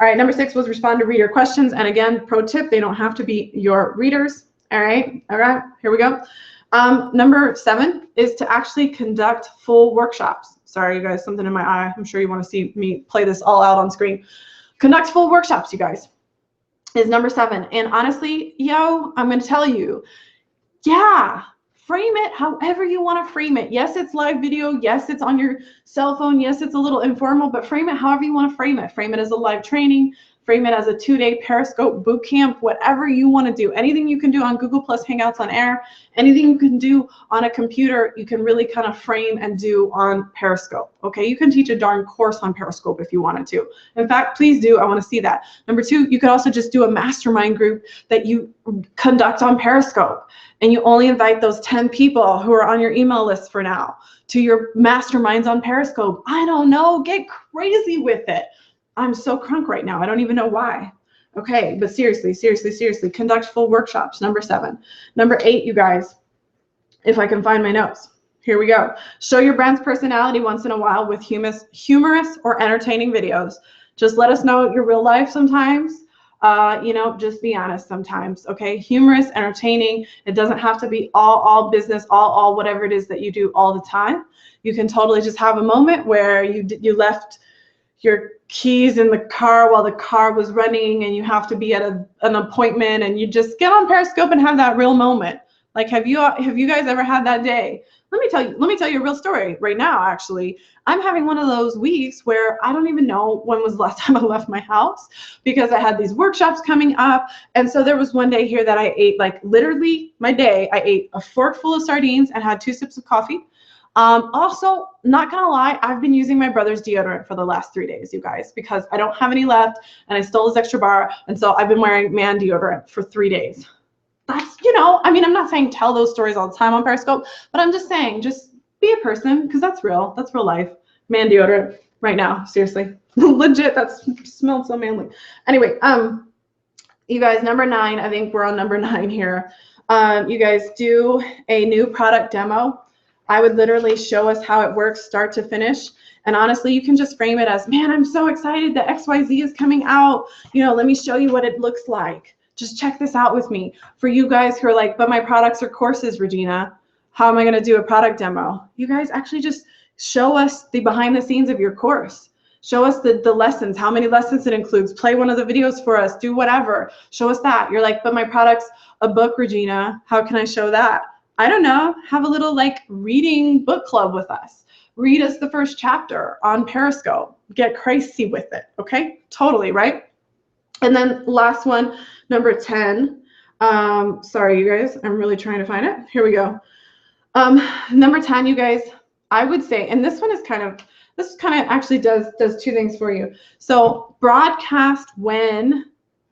All right. Number 6 was respond to reader questions. And again, pro tip, they don't have to be your readers. All right. All right. Here we go. Number 7 is to actually conduct full workshops. Sorry, you guys, something in my eye. I'm sure you want to see me play this all out on screen. Conduct full workshops, you guys, is number 7. And honestly, I'm going to tell you, yeah, frame it however you want to frame it. Yes, it's live video. Yes, it's on your cell phone. Yes, it's a little informal, but frame it however you want to frame it. Frame it as a live training. Frame it as a 2-day Periscope boot camp, whatever you want to do. Anything you can do on Google Plus Hangouts on Air, anything you can do on a computer, you can really kind of frame and do on Periscope. Okay, you can teach a darn course on Periscope if you wanted to. In fact, please do. I want to see that. Number 2, you could also just do a mastermind group that you conduct on Periscope, and you only invite those 10 people who are on your email list for now to your masterminds on Periscope. I don't know. Get crazy with it. I'm so crunk right now. I don't even know why. Okay, but seriously, conduct full workshops, number 7. Number 8, you guys, if I can find my notes. Here we go. Show your brand's personality once in a while with humorous or entertaining videos. Just let us know your real life sometimes. Just be honest sometimes, okay? Humorous, entertaining. It doesn't have to be all business, all whatever it is that you do all the time. You can totally just have a moment where you left your keys in the car while the car was running and you have to be at an appointment, and you just get on Periscope and have that real moment. Like, have you guys ever had that day? Let me tell you a real story right now. Actually, I'm having one of those weeks where I don't even know when was the last time I left my house, because I had these workshops coming up. And so there was one day here that I ate, like literally my day, I ate a fork full of sardines and had 2 sips of coffee. Also, not gonna lie, I've been using my brother's deodorant for the last 3 days, you guys, because I don't have any left and I stole his extra bar. And so I've been wearing man deodorant for 3 days. That's, I mean, I'm not saying tell those stories all the time on Periscope, but I'm just saying, just be a person, because that's real life. Man deodorant right now, seriously. Legit, that smelled so manly. Anyway, you guys, number 9, I think we're on number 9 here. You guys do a new product demo. I would literally show us how it works start to finish. And honestly, you can just frame it as, man, I'm so excited that XYZ is coming out. Let me show you what it looks like. Just check this out with me. For you guys who are like, but my products are courses, Regina, how am I going to do a product demo? You guys actually just show us the behind the scenes of your course. Show us the lessons, how many lessons it includes. Play one of the videos for us. Do whatever. Show us that. You're like, but my product's a book, Regina. How can I show that? I don't know, have a little like reading book club with us. Read us the first chapter on Periscope. Get crazy with it, okay? Totally, right? And then last one, number 10, Sorry, you guys. I'm really trying to find it. Here we go. Number 10, you guys, I would say, and this kind of actually does two things for you. So broadcast on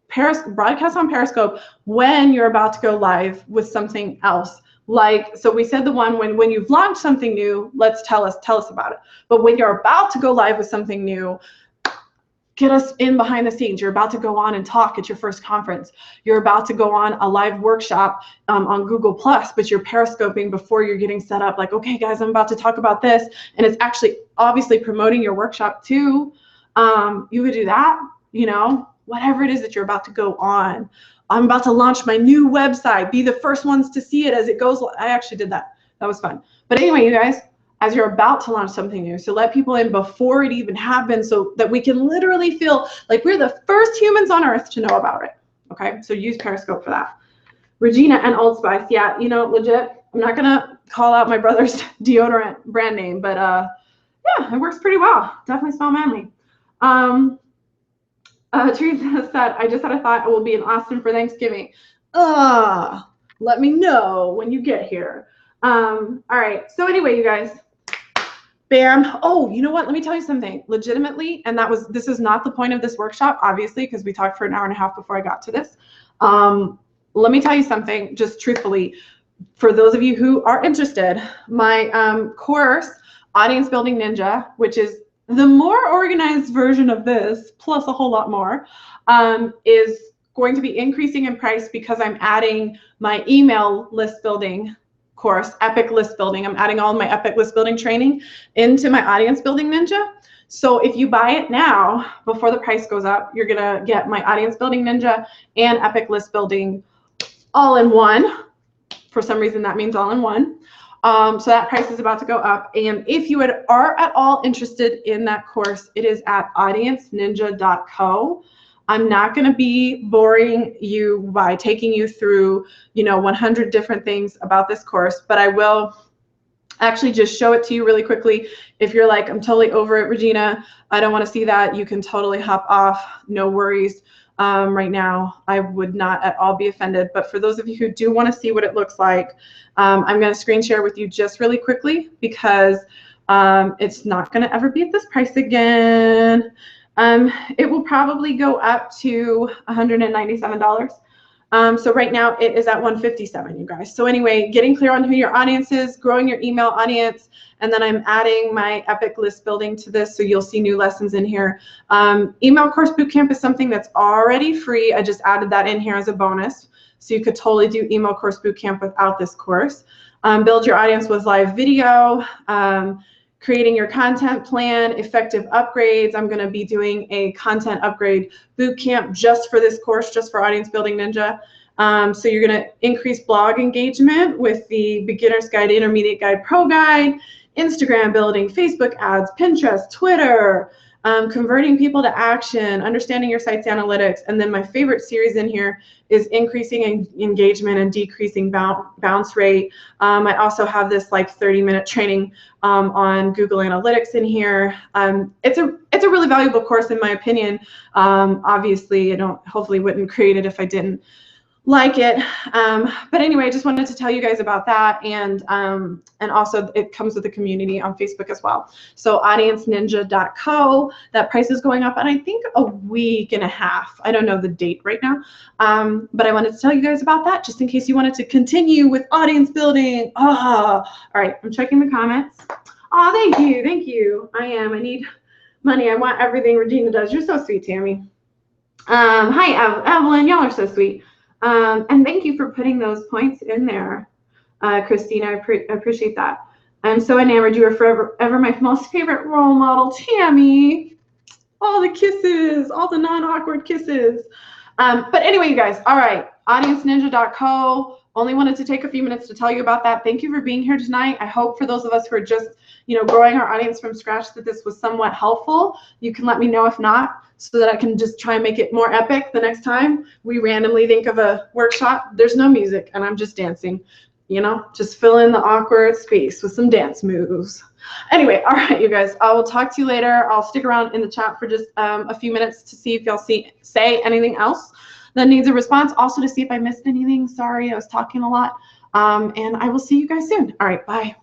Periscope when you're about to go live with something else. Like, so we said the one when you've launched something new, tell us about it. But when you're about to go live with something new, get us in behind the scenes. You're about to go on and talk at your first conference. You're about to go on a live workshop on Google+, but you're periscoping before you're getting set up. Like, okay, guys, I'm about to talk about this. And it's actually obviously promoting your workshop too. You would do that, whatever it is that you're about to go on. I'm about to launch my new website. Be the first ones to see it as it goes. I actually did that. That was fun. But anyway, you guys, as you're about to launch something new. So let people in before it even happens so that we can literally feel like we're the first humans on earth to know about it. Okay, so use Periscope for that. Regina and Old Spice, yeah, legit. I'm not gonna call out my brother's deodorant brand name, but yeah, it works pretty well. Definitely smell manly. Teresa said, I just had a thought I will be in Austin for Thanksgiving. Let me know when you get here. All right, so anyway, you guys, bam. Oh, you know what? Let me tell you something. Legitimately, and this is not the point of this workshop, obviously, because we talked for an hour and a half before I got to this. Let me tell you something, just truthfully, for those of you who are interested, my course, Audience Building Ninja, which is the more organized version of this, plus a whole lot more, is going to be increasing in price because I'm adding my email list building course, Epic List Building. I'm adding all my Epic List Building training into my Audience Building Ninja. So if you buy it now, before the price goes up, you're gonna get my Audience Building Ninja and Epic List Building all in one. For some reason, that means all in one. So that price is about to go up. And if you are at all interested in that course, it is at audienceninja.co. I'm not going to be boring you by taking you through, 100 different things about this course, but I will actually just show it to you really quickly. If you're like, I'm totally over it, Regina, I don't want to see that, you can totally hop off, no worries. Right now, I would not at all be offended, but for those of you who do want to see what it looks like, I'm going to screen share with you just really quickly because it's not going to ever be at this price again. It will probably go up to $197. So right now it is at $157, you guys. So anyway, getting clear on who your audience is, growing your email audience, and then I'm adding my Epic List Building to this, so you'll see new lessons in here. Email Course Bootcamp is something that's already free. I just added that in here as a bonus. So you could totally do Email Course Bootcamp without this course. Build your audience with live video. Creating your content plan, effective upgrades. I'm going to be doing a content upgrade bootcamp just for this course, just for Audience Building Ninja. So you're going to increase blog engagement with the Beginner's Guide, Intermediate Guide, Pro Guide, Instagram building, Facebook ads, Pinterest, Twitter, converting people to action, understanding your site's analytics, and then my favorite series in here is increasing engagement and decreasing bounce rate. I also have this like 30-minute training on Google Analytics in here. It's a really valuable course in my opinion. Obviously, hopefully wouldn't create it if I didn't like it. But anyway, I just wanted to tell you guys about that, and also it comes with a community on Facebook as well. So audienceninja.co, that price is going up in I think a week and a half. I don't know the date right now, but I wanted to tell you guys about that just in case you wanted to continue with audience building. All right, I'm checking the comments. Oh, thank you. I need money. I want everything Regina does. You're so sweet, Tammy. Hi, Evelyn. Y'all are so sweet. And thank you for putting those points in there, Christina. I appreciate that. I'm so enamored. You are forever my most favorite role model, Tammy. All the kisses, all the non-awkward kisses. But anyway, you guys, all right, audienceninja.co. Only wanted to take a few minutes to tell you about that. Thank you for being here tonight. I hope for those of us who are just, growing our audience from scratch that this was somewhat helpful. You can let me know if not, so that I can just try and make it more epic the next time we randomly think of a workshop. There's no music and I'm just dancing, just fill in the awkward space with some dance moves. Anyway, all right, you guys, I will talk to you later. I'll stick around in the chat for just a few minutes to see if y'all say anything else that needs a response. Also to see if I missed anything. Sorry, I was talking a lot. And I will see you guys soon. All right, bye.